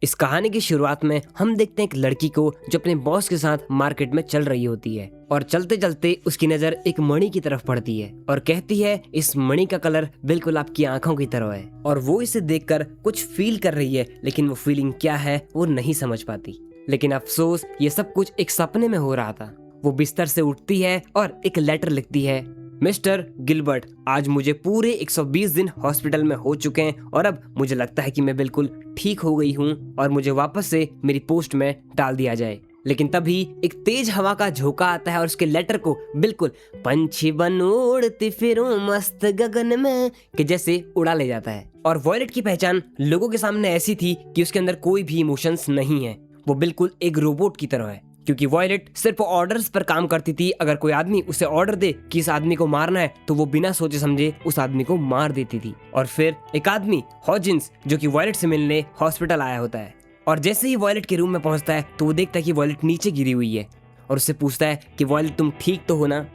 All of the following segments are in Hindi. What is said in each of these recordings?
इस कहानी की शुरुआत में हम देखते हैं एक लड़की को जो अपने बॉस के साथ मार्केट में चल रही होती है और चलते चलते उसकी नजर एक मणि की तरफ पड़ती है और कहती है इस मणि का कलर बिल्कुल आपकी आंखों की तरह है। और वो इसे देखकर कुछ फील कर रही है, लेकिन वो फीलिंग क्या है वो नहीं समझ पाती। लेकिन अफसोस ये सब कुछ एक सपने में हो रहा था। वो बिस्तर से उठती है और एक लेटर लिखती है, मिस्टर गिलबर्ट, आज मुझे पूरे 120 दिन हॉस्पिटल में हो चुके हैं और अब मुझे लगता है कि मैं बिल्कुल ठीक हो गई हूँ और मुझे वापस से मेरी पोस्ट में डाल दिया जाए। लेकिन तभी एक तेज हवा का झोंका आता है और उसके लेटर को बिल्कुल पंछी बन उड़ती फिरूं मस्त गगन में के जैसे उड़ा ले जाता है। और वॉयलेट की पहचान लोगों के सामने ऐसी थी कि उसके अंदर कोई भी इमोशंस नहीं है। वो बिल्कुल एक रोबोट की तरह है, क्योंकि वॉयलेट सिर्फ ऑर्डर्स पर काम करती थी। अगर कोई आदमी उसे ऑर्डर दे कि इस आदमी को मारना है तो वो बिना सोचे समझे उस आदमी को मार देती थी। और फिर एक आदमी हॉजिंस जो कि वॉयलेट से मिलने हॉस्पिटल आया होता है और जैसे ही वॉयलेट के रूम में पहुंचता है तो वो देखता है कि वॉयलेट नीचे गिरी हुई है और उससे पूछता है कि वॉयलेट तुम ठीक तो हो ना।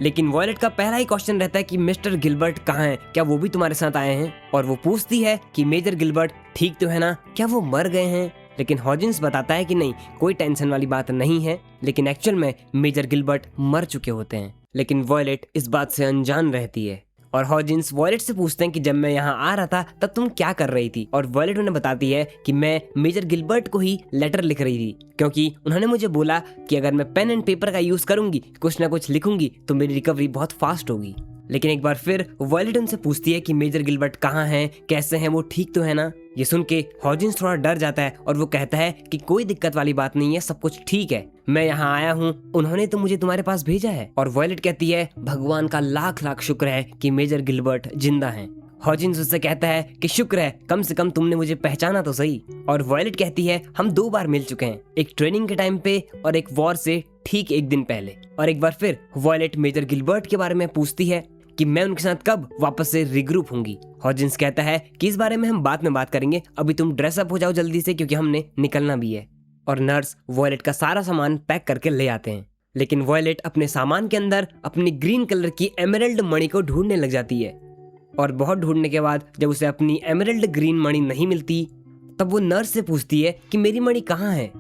लेकिन वॉयलेट का पहला ही क्वेश्चन रहता है कि मिस्टर गिलबर्ट कहाँ हैं, क्या वो भी तुम्हारे साथ आए हैं? और वो पूछती है कि मेजर गिलबर्ट ठीक तो है ना, क्या वो मर गए हैं? लेकिन हॉजिंस बताता है कि नहीं, कोई टेंशन वाली बात नहीं है, लेकिन एक्चुअल में मेजर गिलबर्ट मर चुके होते हैं। लेकिन वॉयलेट इस बात से अनजान रहती है और हॉजिंस वॉयलेट से पूछते हैं कि जब मैं यहाँ आ रहा था तब तुम क्या कर रही थी? और वॉयलेट उन्हें बताती है कि मैं मेजर गिलबर्ट को ही लेटर लिख रही थी, क्योंकि उन्होंने मुझे बोला कि अगर मैं पेन एंड पेपर का यूज करूंगी, कुछ ना कुछ लिखूंगी तो मेरी रिकवरी बहुत फास्ट होगी। लेकिन एक बार फिर वॉयलेट उनसे पूछती है कि मेजर गिलबर्ट कहाँ हैं, कैसे हैं, वो ठीक तो है ना? ये सुन के हॉजिंस थोड़ा डर जाता है और वो कहता है कि कोई दिक्कत वाली बात नहीं है, सब कुछ ठीक है, मैं यहाँ आया हूँ, उन्होंने तो मुझे तुम्हारे पास भेजा है। और वॉयलेट कहती है भगवान का लाख लाख शुक्र है कि मेजर गिलबर्ट जिंदा हैं। हॉजिंस उससे कहता है कि शुक्र है, कम से कम तुमने मुझे पहचाना तो सही। और वॉयलेट कहती है हम 2 बार मिल चुके हैं, एक ट्रेनिंग के टाइम पे और एक वॉर से ठीक 1 दिन पहले। और एक बार फिर वॉयलेट मेजर गिलबर्ट के बारे में पूछती है कि मैं उनके साथ कब वापस से रिग्रुप होंगी। हॉजिंस कहता है कि इस बारे में हम बाद में बात करेंगे, अभी तुम ड्रेसअप हो जाओ जल्दी से क्योंकि हमने निकलना भी है। और नर्स वॉयलेट का सारा सामान पैक करके ले आते हैं। लेकिन वॉयलेट अपने सामान के अंदर अपनी ग्रीन कलर की एमरल्ड मणि को ढूंढने लग जाती है और बहुत ढूंढने के बाद जब उसे अपनी एमरल्ड ग्रीन मणि नहीं मिलती तब वो नर्स से पूछती है कि मेरी मणि कहाँ है?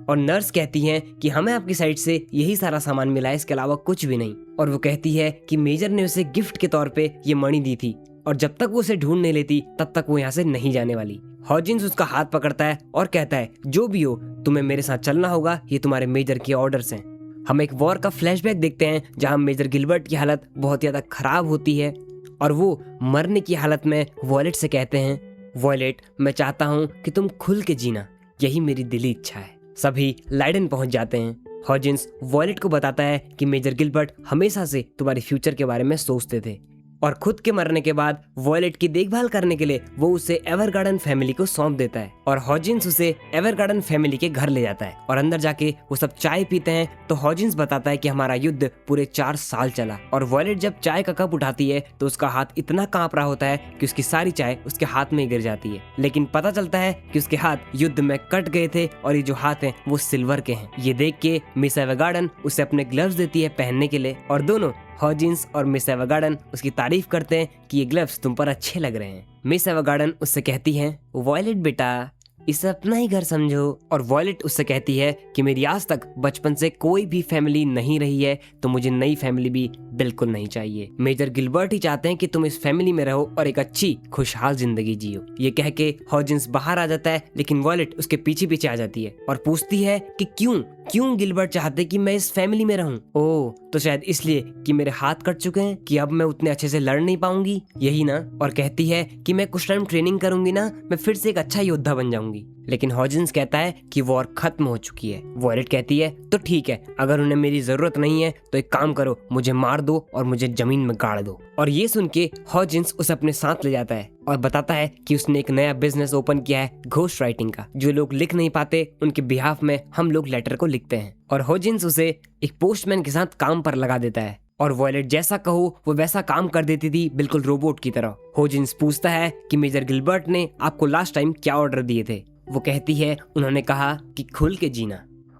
और नर्स कहती है कि हमें आपकी साइड से यही सारा सामान मिला है, इसके अलावा कुछ भी नहीं। और वो कहती है कि मेजर ने उसे गिफ्ट के तौर पे ये मणि दी थी और जब तक वो उसे ढूंढ नहीं लेती तब तक वो यहाँ से नहीं जाने वाली। हॉजिंस उसका हाथ पकड़ता है और कहता है जो भी हो तुम्हें मेरे साथ चलना होगा, ये तुम्हारे मेजर के ऑर्डर्स हैं। हम एक वॉर का फ्लैशबैक देखते हैं जहाँ मेजर गिलबर्ट की हालत बहुत ज्यादा खराब होती है और वो मरने की हालत में वॉयलेट से कहते हैं, वॉयलेट मैं चाहता हूँ कि तुम खुल के जीना, यही मेरी दिली इच्छा है। सभी लाइडन पहुंच जाते हैं। हॉजिंस वॉयलेट को बताता है कि मेजर गिलबर्ट हमेशा से तुम्हारे फ्यूचर के बारे में सोचते थे और खुद के मरने के बाद वॉयलेट की देखभाल करने के लिए वो उसे एवरगार्डन फैमिली को सौंप देता है। और हॉजिंस उसे एवरगार्डन फैमिली के घर ले जाता है और अंदर जाके वो सब चाय पीते हैं। तो हॉजिंस बताता है कि हमारा युद्ध पूरे 4 साल चला। और वॉयलेट जब चाय का कप उठाती है तो उसका हाथ इतना कांप रहा होता है कि उसकी सारी चाय उसके हाथ में गिर जाती है। लेकिन पता चलता है कि उसके हाथ युद्ध में कट गए थे और ये जो हाथ हैं वो सिल्वर के हैं। ये देख के मिस एवरगार्डन उसे अपने ग्लव्स देती है पहनने के लिए और दोनों हॉजिंस और मिस एवरगार्डन उसकी तारीफ करते हैं कि ये ग्लव्स तुम पर अच्छे लग रहे हैं। मिस एवरगार्डन उससे कहती हैं, वॉयलेट बेटा इसे अपना ही घर समझो। और वॉयलेट उससे कहती है कि मेरी आज तक बचपन से कोई भी फैमिली नहीं रही है तो मुझे नई फैमिली भी बिल्कुल नहीं चाहिए। मेजर गिलबर्ट ही चाहते हैं कि तुम इस फैमिली में रहो और एक अच्छी खुशहाल जिंदगी जियो। ये कह के हॉजिंस बाहर आ जाता है, लेकिन वॉयलेट उसके पीछे पीछे आ जाती है और पूछती है कि क्यों गिलबर्ट चाहते कि मैं इस फैमिली में रहूं? ओह, तो शायद इसलिए कि मेरे हाथ कट चुके हैं कि अब मैं उतने अच्छे से लड़ नहीं पाऊंगी, यही ना? और कहती है कि मैं कुछ टाइम ट्रेनिंग करूंगी ना, मैं फिर से एक अच्छा योद्धा बन जाऊंगी। लेकिन हॉजिंस कहता है कि वॉर खत्म हो चुकी है। वॉयलेट कहती है तो ठीक है, अगर उन्हें मेरी जरूरत नहीं है तो एक काम करो, मुझे मार दो और मुझे जमीन में गाड़ दो। और ये सुन के हॉजिंस उसे अपने साथ ले जाता है और बताता है कि उसने एक नया बिजनेस ओपन किया है घोस्ट राइटिंग का। जो लोग लिख नहीं पाते उनके बिहाफ में हम लोग लेटर को लिखते हैं। और हॉजिंस उसे एक पोस्टमैन के साथ काम पर लगा देता है और वॉयलेट जैसा कहो वो वैसा काम कर देती थी, बिल्कुल रोबोट की तरह। हॉजिंस पूछता है कि मेजर गिलबर्ट ने आपको लास्ट टाइम क्या ऑर्डर दिए थे? वो कहती है उन्होंने कहा कि खुल के जीना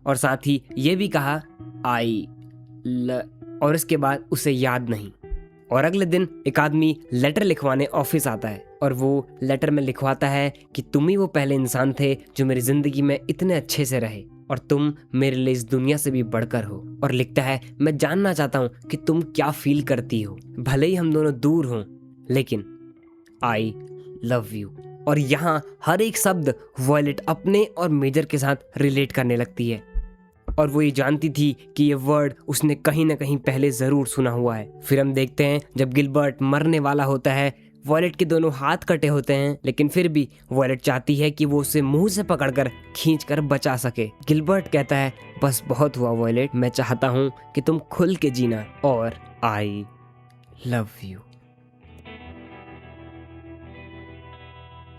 और साथ ही ये भी कहा और इसके बाद उसे याद नहीं। और अगले दिन एक आदमी लेटर लिखवाने ऑफिस आता है और वो लेटर में लिखवाता है कि तुम ही वो पहले इंसान थे जो मेरी जिंदगी में इतने अच्छे से रहे और तुम मेरे लिए इस दुनिया से भी बढ़कर हो। और लिखता है, मैं जानना चाहता हूँ कि तुम क्या फील करती हो, भले ही हम दोनों दूर हों, लेकिन आई लव यू। और यहाँ हर एक शब्द वॉयलेट अपने और मेजर के साथ रिलेट करने लगती है और वो ये जानती थी कि ये वर्ड उसने कहीं ना कहीं पहले जरूर सुना हुआ है। फिर हम देखते हैं जब गिलबर्ट मरने वाला होता है, वॉयलेट के दोनों हाथ कटे होते हैं, लेकिन फिर भी वॉयलेट चाहती है कि वो उसे मुंह से पकड़कर खींचकर बचा सके। गिलबर्ट कहता है, बस बहुत हुआ वॉयलेट, मैं चाहता हूँ कि तुम खुल के जीना और आई लव यू।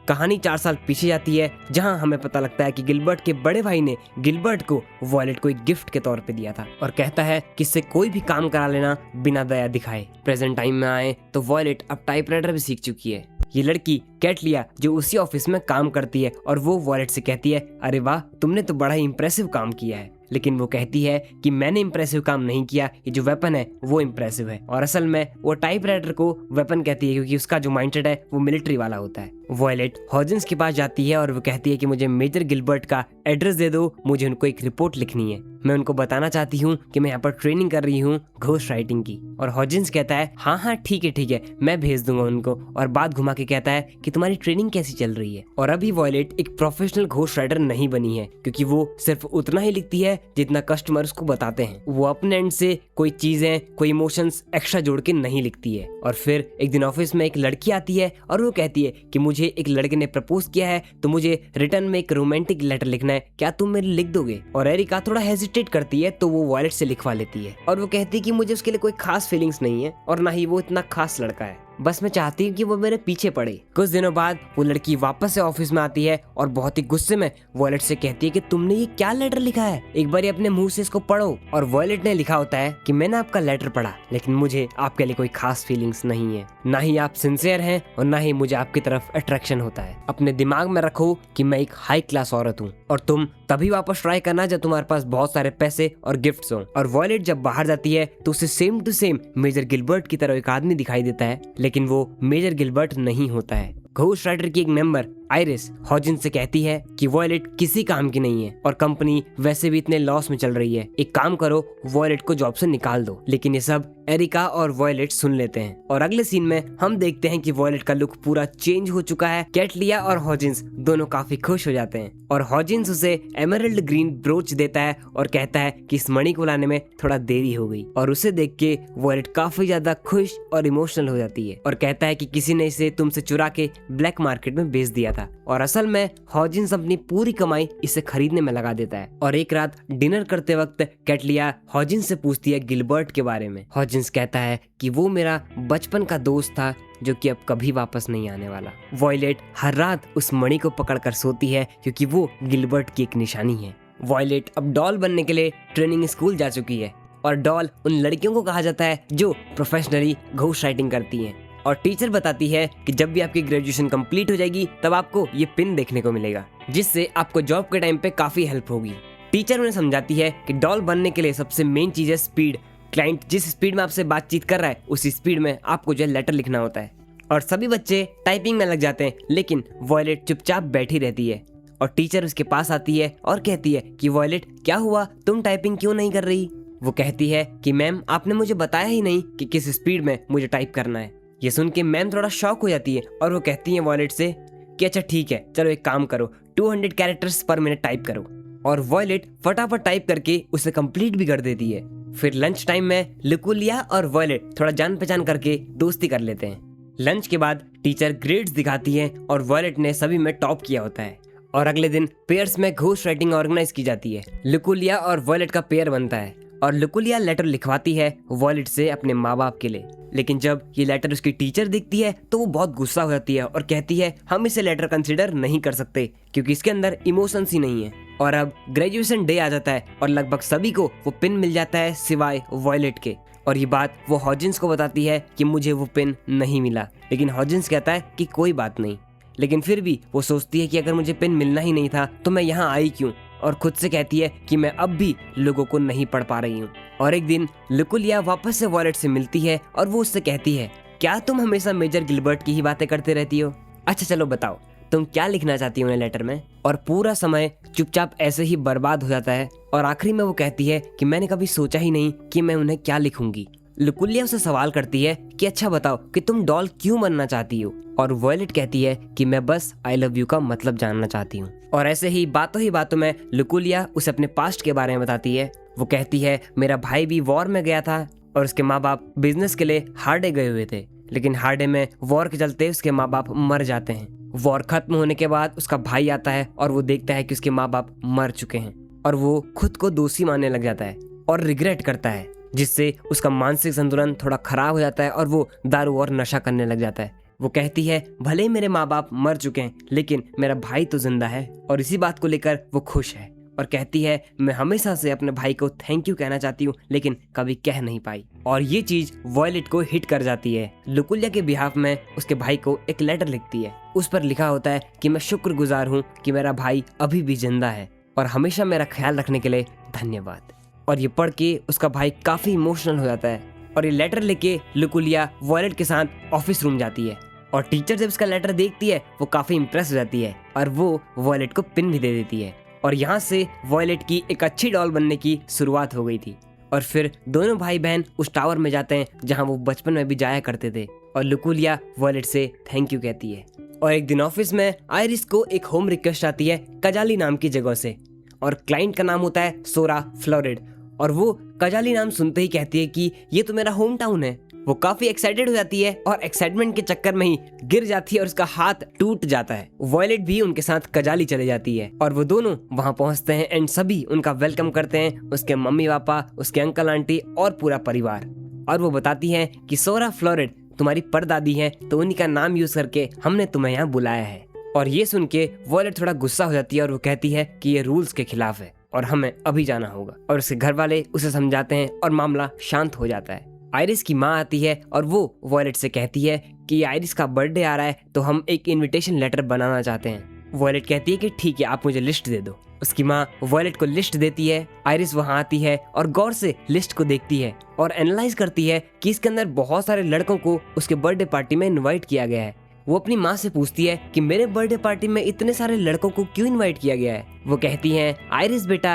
कहानी 4 साल पीछे जाती है, जहां हमें पता लगता है कि गिलबर्ट के बड़े भाई ने गिलबर्ट को वॉयलेट को एक गिफ्ट के तौर पे दिया था और कहता है कि इससे कोई भी काम करा लेना बिना दया दिखाए। प्रेजेंट टाइम में आए तो वॉयलेट अब टाइपराइटर भी सीख चुकी है। ये लड़की कैटलिया जो उसी ऑफिस में काम करती है और वो वॉयलेट से कहती है, अरे वाह, तुमने तो बड़ा ही इंप्रेसिव काम किया है। लेकिन वो कहती है कि मैंने इंप्रेसिव काम नहीं किया, ये जो वेपन है वो इंप्रेसिव है। और असल में वो टाइपराइटर को वेपन कहती है क्योंकि उसका जो माइंडसेट है वो मिलिट्री वाला होता है। वॉयलेट हॉजिंस के पास जाती है और वो कहती है कि मुझे मेजर गिलबर्ट का एड्रेस दे दो, मुझे उनको एक रिपोर्ट लिखनी है। मैं उनको बताना चाहती हूँ कि मैं यहाँ पर ट्रेनिंग कर रही हूँ घोस्ट राइटिंग की। और हॉजिंस कहता है, हाँ हाँ ठीक है, मैं भेज दूंगा उनको। और बात घुमा के कहता है कि तुम्हारी ट्रेनिंग कैसी चल रही है। और अभी वॉयलेट एक प्रोफेशनल घोस्ट राइटर नहीं बनी है क्योंकि वो सिर्फ उतना ही लिखती है जितना कस्टमर उसको बताते हैं। वो अपने एंड से कोई चीजें, कोई इमोशंस एक्स्ट्रा जोड़ के नहीं लिखती है। और फिर एक दिन ऑफिस में एक लड़की आती है और वो कहती है कि मुझे एक लड़के ने प्रपोज किया है तो मुझे रिटर्न में एक रोमांटिक लेटर लिखना है, क्या तुम मेरे लिख दोगे? और एरिका थोड़ा हेजिटेट करती है तो वो वॉयलेट से लिखवा लेती है और वो कहती है कि मुझे उसके लिए कोई खास फीलिंग्स नहीं है और ना ही वो इतना खास लड़का है, बस मैं चाहती हूँ कि वो मेरे पीछे पड़े। कुछ दिनों बाद वो लड़की वापस से ऑफिस में आती है और बहुत ही गुस्से में वॉयलेट से कहती है कि तुमने ये क्या लेटर लिखा है, एक बार अपने मुंह से इसको पढ़ो। और वॉयलेट ने लिखा होता है कि मैंने आपका लेटर पढ़ा, लेकिन मुझे आपके लिए कोई खास फीलिंग्स नहीं है, ना ही आप सिंसियर हैं और ना ही मुझे आपकी तरफ अट्रैक्शन होता है। अपने दिमाग में रखो कि मैं एक हाई क्लास औरत हूँ और तुम तभी वापस ट्राई करना जब तुम्हारे पास बहुत सारे पैसे और गिफ्ट्स हो। और वॉयलेट जब बाहर जाती है तो उसे same to same major Gilbert की तरह एक आदमी दिखाई देता है, लेकिन वो मेजर गिलबर्ट नहीं होता है। घोस्ट राइटर की एक मेंबर आइरिस हॉजिन से कहती है कि वॉयलेट किसी काम की नहीं है और कंपनी वैसे भी इतने लॉस में चल रही है, एक काम करो वॉयलेट को जॉब से निकाल दो। लेकिन ये सब एरिका और वॉयलेट सुन लेते हैं और अगले सीन में हम देखते हैं कि वॉयलेट का लुक पूरा चेंज हो चुका है। कैटलिया और हॉजिन्स दोनों काफी खुश हो जाते हैं और हॉजिन्स उसे एमरल्ड ग्रीन ब्रोच देता है और कहता है कि इस मणि को लाने में थोड़ा देरी हो गई। और उसे देख के वॉयलेट काफी ज्यादा खुश और इमोशनल हो जाती है और कहता है कि किसी ने इसे तुमसे चुरा के ब्लैक मार्केट में बेच दिया था और असल में हॉजिन्स अपनी पूरी कमाई इसे खरीदने में लगा देता है। और एक रात डिनर करते वक्त कैटलिया हॉजिन्स से पूछती है गिलबर्ट के बारे में। हॉजिन्स कहता है कि वो मेरा बचपन का दोस्त था जो कि अब कभी वापस नहीं आने वाला। वॉयलेट हर रात उस मणि को पकड़कर सोती है क्योंकि वो गिलबर्ट की एक निशानी है। वॉयलेट अब डॉल बनने के लिए ट्रेनिंग स्कूल जा चुकी है और डॉल उन लड़कियों को कहा जाता है जो प्रोफेशनली घोस्ट राइटिंग करती हैं। और टीचर बताती है कि जब भी आपकी ग्रेजुएशन कंप्लीट हो जाएगी तब आपको ये पिन देखने को मिलेगा, जिससे आपको जॉब के टाइम पे काफी हेल्प होगी। टीचर उन्हें समझाती है कि डॉल बनने के लिए सबसे मेन चीज है स्पीड। क्लाइंट जिस स्पीड में आपसे बातचीत कर रहा है उसी स्पीड में आपको जो लेटर लिखना होता है। और सभी बच्चे टाइपिंग में लग जाते हैं, लेकिन वॉयलेट चुपचाप बैठी रहती है और टीचर उसके पास आती है और कहती है कि वॉयलेट क्या हुआ, तुम टाइपिंग क्यों नहीं कर रही? वो कहती है कि मैम आपने मुझे बताया ही नहीं कि किस स्पीड में मुझे टाइप करना है। ये सुन के मैम थोड़ा शॉक हो जाती है और वो कहती है वॉयलेट से कि अच्छा ठीक है, चलो एक काम करो, 200 कैरेक्टर्स पर मिनट टाइप करो। और वॉयलेट फटाफट टाइप करके उसे कंप्लीट भी कर देती है। फिर लंच टाइम में लुकुलिया और वॉयलेट थोड़ा जान पहचान करके दोस्ती कर लेते हैं। लंच के बाद टीचर ग्रेड्स दिखाती है और वॉयलेट ने सभी में टॉप किया होता है। और अगले दिन पेयर्स में घोस्ट राइटिंग ऑर्गेनाइज की जाती है। लुकुलिया और वॉयलेट का पेयर बनता है और लुकुलिया लेटर लिखवाती है वॉयलेट से अपने माँ बाप के लिए। लेकिन जब ये लेटर उसकी टीचर देखती है तो वो बहुत गुस्सा हो जाती है और कहती है हम इसे लेटर कंसीडर नहीं कर सकते क्योंकि इसके अंदर इमोशंस ही नहीं है। और अब ग्रेजुएशन डे आ जाता है और लगभग सभी को वो पिन मिल जाता है सिवाय वॉयलेट के। और ये बात वो हॉजिन्स को बताती है कि मुझे वो पिन नहीं मिला, लेकिन हॉजिन्स कहता है कि कोई बात नहीं। लेकिन फिर भी वो सोचती है कि अगर मुझे पिन मिलना ही नहीं था तो मैं यहाँ आई क्यों, और खुद से कहती है कि मैं अब भी लोगों को नहीं पढ़ पा रही हूँ। और एक दिन लुकुलिया वापस से वॉयलेट से मिलती है और वो उससे कहती है क्या तुम हमेशा मेजर गिलबर्ट की ही बातें करते रहती हो? अच्छा चलो बताओ तुम क्या लिखना चाहती हो उन्हें लेटर में। और पूरा समय चुपचाप ऐसे ही बर्बाद हो जाता है और आखिरी में वो कहती है कि मैंने कभी सोचा ही नहीं कि मैं उन्हें क्या लिखूंगी। लुकुलिया उसे सवाल करती है कि अच्छा बताओ कि तुम डॉल क्यों बनना चाहती हो। और वॉयलेट कहती है कि मैं बस आई लव यू का मतलब जानना चाहती हूँ। और ऐसे ही बातों में लुकुलिया उसे अपने पास्ट के बारे में बताती है। वो कहती है मेरा भाई भी वॉर में गया था और उसके माँ बाप बिजनेस के लिए हार्डे गए हुए थे, लेकिन हार्डे में वॉर के चलते उसके माँ बाप मर जाते हैं। वॉर खत्म होने के बाद उसका भाई आता है और वो देखता है कि उसके माँ बाप मर चुके हैं और वो खुद को दोषी मानने लग जाता है और रिग्रेट करता है, जिससे उसका मानसिक संतुलन थोड़ा खराब हो जाता है और वो दारू और नशा करने लग जाता है। वो कहती है भले ही मेरे माँ बाप मर चुके हैं लेकिन मेरा भाई तो जिंदा है, और इसी बात को लेकर वो खुश है और कहती है मैं हमेशा से अपने भाई को थैंक यू कहना चाहती हूँ लेकिन कभी कह नहीं पाई। और ये चीज वॉयलेट को हिट कर जाती है। लुकुलिया के बिहाफ में उसके भाई को एक लेटर लिखती है। उस पर लिखा होता है कि मैं शुक्रगुजार हूँ कि मेरा भाई अभी भी जिंदा है और हमेशा मेरा ख्याल रखने के लिए धन्यवाद। और ये पढ़ के उसका भाई काफी इमोशनल हो जाता है और ये लेटर लेके लुकुलिया वॉयलेट के साथ ऑफिस रूम जाती है। और टीचर जब इसका लेटर देखती है वो काफी इम्प्रेस हो जाती है और वो वॉयलेट को पिन भी दे देती है। और यहाँ से वॉयलेट की एक अच्छी डॉल बनने की शुरुआत हो गई थी। और फिर दोनों भाई बहन उस टावर में जाते हैं जहाँ वो बचपन में भी जाया करते थे और लुकुलिया वॉयलेट से थैंक यू कहती है। और एक दिन ऑफिस में आयरिस को एक होम रिक्वेस्ट आती है कजाली नाम की जगह से, और क्लाइंट का नाम होता है सोरा फ्लोरिड। और वो कजाली नाम सुनते ही कहती है कि ये तो मेरा होम टाउन है। वो काफी एक्साइटेड हो जाती है और एक्साइटमेंट के चक्कर में ही गिर जाती है और उसका हाथ टूट जाता है। वॉयलेट भी उनके साथ कजाली चले जाती है और वो दोनों वहां पहुंचते हैं एंड सभी उनका वेलकम करते हैं, उसके मम्मी पापा, उसके अंकल आंटी और पूरा परिवार। और वो बताती है कि सोरा फ्लोरिड तुम्हारी परदादी है तो उन्हीं का नाम यूज करके हमने तुम्हें यहाँ बुलाया है। और ये सुन के वॉयलेट थोड़ा गुस्सा हो जाती है और वो कहती है कि ये रूल्स के खिलाफ है और हमें अभी जाना होगा। और उसके घर वाले उसे समझाते हैं और मामला शांत हो जाता है। आयरिस की माँ आती है और वो वॉयलेट से कहती है कि आयरिस का बर्थडे आ रहा है तो हम एक इनविटेशन लेटर बनाना चाहते हैं। वॉयलेट कहती है कि ठीक है आप मुझे लिस्ट दे दो। उसकी माँ वॉयलेट को लिस्ट देती है। आयरिस वहाँ आती है और गौर से लिस्ट को देखती है और एनालाइज करती है कि इसके अंदर बहुत सारे लड़कों को उसके बर्थडे पार्टी में इन्वाइट किया गया है। वो अपनी माँ से पूछती है कि मेरे बर्थडे पार्टी में इतने सारे लड़कों को क्यों इन्वाइट किया गया है। वो कहती है आयरिस बेटा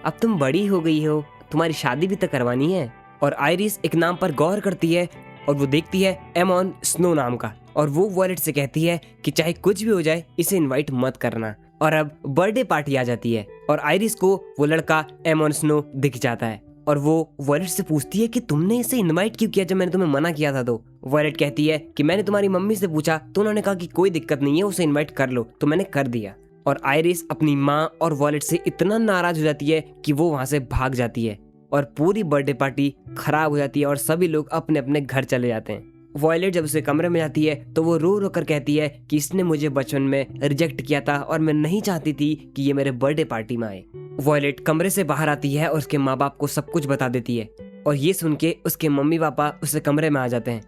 अब तुम बड़ी हो गई हो, तुम्हारी शादी भी तो करवानी है। और आयरिस एक नाम पर गौर करती है और वो देखती है एमॉन स्नो नाम का, और वो वॉयलेट से कहती है कि चाहे कुछ भी हो जाए इसे इनवाइट मत करना। और अब बर्थडे पार्टी आ जाती है और आयरिस को वो लड़का एमॉन स्नो दिख जाता है और वो वॉयलेट से पूछती है कि तुमने इसे इनवाइट क्यों किया जब मैंने तुम्हें मना किया था। तो वॉयलेट कहती है कि मैंने तुम्हारी मम्मी से पूछा तो उन्होंने कहा कि कोई दिक्कत नहीं है उसे इनवाइट कर लो, तो मैंने कर दिया। और आयरिस अपनी माँ और वॉयलेट से इतना नाराज हो जाती है कि वो वहां से भाग जाती है और पूरी बर्थडे पार्टी खराब हो जाती है और सभी लोग अपने अपने घर चले जाते हैं। वॉयलेट जब उसे कमरे में जाती है तो वो रो रो कर कहती है कि इसने मुझे बचपन में रिजेक्ट किया था और मैं नहीं चाहती थी कि ये मेरे बर्थडे पार्टी में आए। वॉयलेट कमरे से बाहर आती है और उसके माँ बाप को सब कुछ बता देती है और ये सुन के उसके मम्मी पापा उसके कमरे में आ जाते हैं,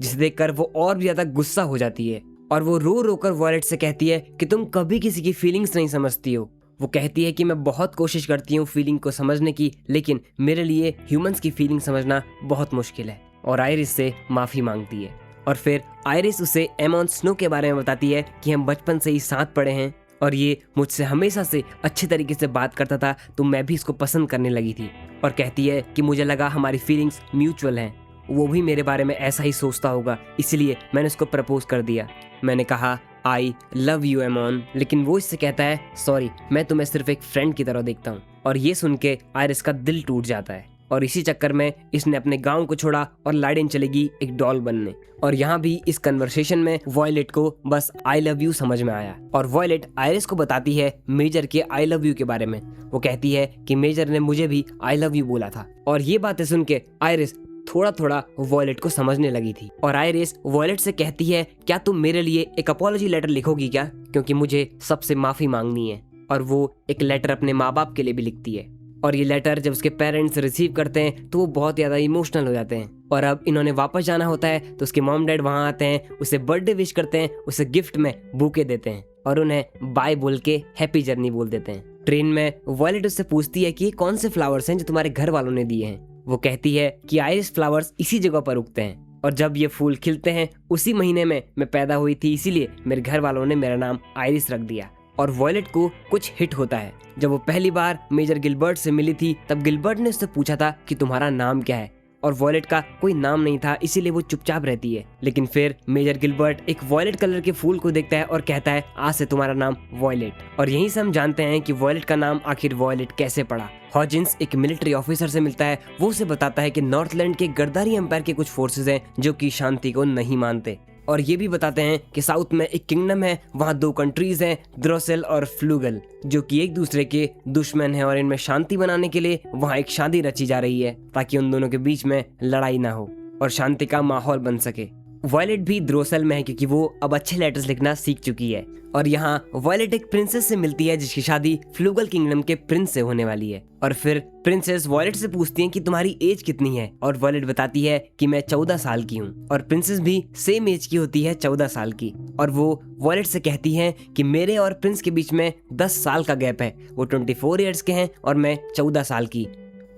जिसे देखकर वो और भी ज्यादा गुस्सा हो जाती है और वो रो रो कर वॉयलेट से कहती है कि तुम कभी किसी की फीलिंग्स नहीं समझती हो। वो कहती है कि मैं बहुत कोशिश करती हूँ फीलिंग को समझने की, लेकिन मेरे लिए ह्यूमंस की फीलिंग समझना बहुत मुश्किल है। और आयरिस से माफी मांगती है और फिर आयरिस उसे एमॉन स्नो के बारे में बताती है कि हम बचपन से ही साथ पढ़े हैं और ये मुझसे हमेशा से अच्छे तरीके से बात करता था तो मैं भी इसको पसंद करने लगी थी। और कहती है कि मुझे लगा हमारी फीलिंग्स म्यूचुअल हैं, वो भी मेरे बारे में ऐसा ही सोचता होगा, इसलिए मैंने उसको प्रपोज कर दिया। मैंने कहा आई लव यू एमॉन, लेकिन वो इससे कहता है सॉरी मैं तुम्हें सिर्फ एक फ्रेंड की तरह देखता हूँ। और ये सुन के आयरिस का दिल टूट जाता है और इसी चक्कर में इसने अपने गांव को छोड़ा और लाडेन चलेगी एक डॉल बनने। और यहाँ भी इस कन्वर्सेशन में वॉयलेट को बस आई लव यू समझ में आया और वॉयलेट आयरिस को बताती है मेजर के आई लव यू के बारे में। वो कहती है कि मेजर ने मुझे भी आई लव यू बोला था। और ये बातें सुन के आयरिस थोड़ा थोड़ा वॉयलेट को समझने लगी थी और आयरिस वॉयलेट से कहती है क्या तुम मेरे लिए एक अपॉलॉजी लेटर लिखोगी क्या, क्योंकि मुझे सबसे माफी मांगनी है। और वो एक लेटर अपने माँ बाप के लिए भी लिखती है और ये लेटर जब उसके पेरेंट्स रिसीव करते हैं तो वो बहुत ज़्यादा इमोशनल हो जाते हैं। और अब इन्होंने वापस जाना होता है तो उसके मॉम डैड वहाँ आते हैं, उसे बर्थडे विश करते हैं, उसे गिफ्ट में बुके देते हैं और उन्हें बाय बोल के हैप्पी जर्नी बोल देते हैं। ट्रेन में वॉयलेट उससे पूछती है कि ये कौन से फ्लावर्स हैं जो तुम्हारे घर वालों ने दिए हैं। वो कहती है कि आयरिस फ्लावर्स इसी जगह पर उगते हैं और जब ये फूल खिलते हैं उसी महीने में मैं पैदा हुई थी, इसीलिए मेरे घर वालों ने मेरा नाम आइरिस रख दिया। और वॉयलेट को कुछ हिट होता है। जब वो पहली बार मेजर गिलबर्ट से मिली थी तब गिलबर्ट ने उससे पूछा था कि तुम्हारा नाम क्या है, और वॉयलेट का कोई नाम नहीं था, इसीलिए वो चुपचाप रहती है। लेकिन फिर मेजर गिलबर्ट एक वॉयलेट कलर के फूल को देखता है और कहता है आज से तुम्हारा नाम वॉयलेट। और यहीं से हम जानते हैं कि वॉयलेट का नाम आखिर वॉयलेट कैसे पड़ा। हॉजिंस एक मिलिट्री ऑफिसर से मिलता है, वो उसे बताता है कि नॉर्थलैंड के गर्दारी एम्पायर के कुछ फोर्सेस हैं जो कि शांति को नहीं मानते, और ये भी बताते हैं कि साउथ में एक किंगडम है, वहाँ 2 कंट्रीज हैं, द्रोसेल और फ्लूगल, जो कि एक दूसरे के दुश्मन हैं, और इनमें शांति बनाने के लिए वहाँ एक शादी रची जा रही है ताकि उन दोनों के बीच में लड़ाई ना हो और शांति का माहौल बन सके। वॉयलेट भी द्रोसेल में है क्योंकि वो अब अच्छे लेटर्स लिखना सीख चुकी है, और यहाँ वॉयलेट एक प्रिंसेस से मिलती है जिसकी शादी फ्लूगल किंगडम के प्रिंस से होने वाली है। और फिर प्रिंसेस वॉयलेट से पूछती है कि तुम्हारी एज कितनी है, और वॉयलेट बताती है कि मैं 14 साल की हूँ, और प्रिंसेस भी सेम एज की होती है, 14 साल की। और वो वॉयलेट से कहती है कि मेरे और प्रिंस के बीच में 10 साल का गैप है, वो 24 ईयर्स के हैं और मैं 14 साल की।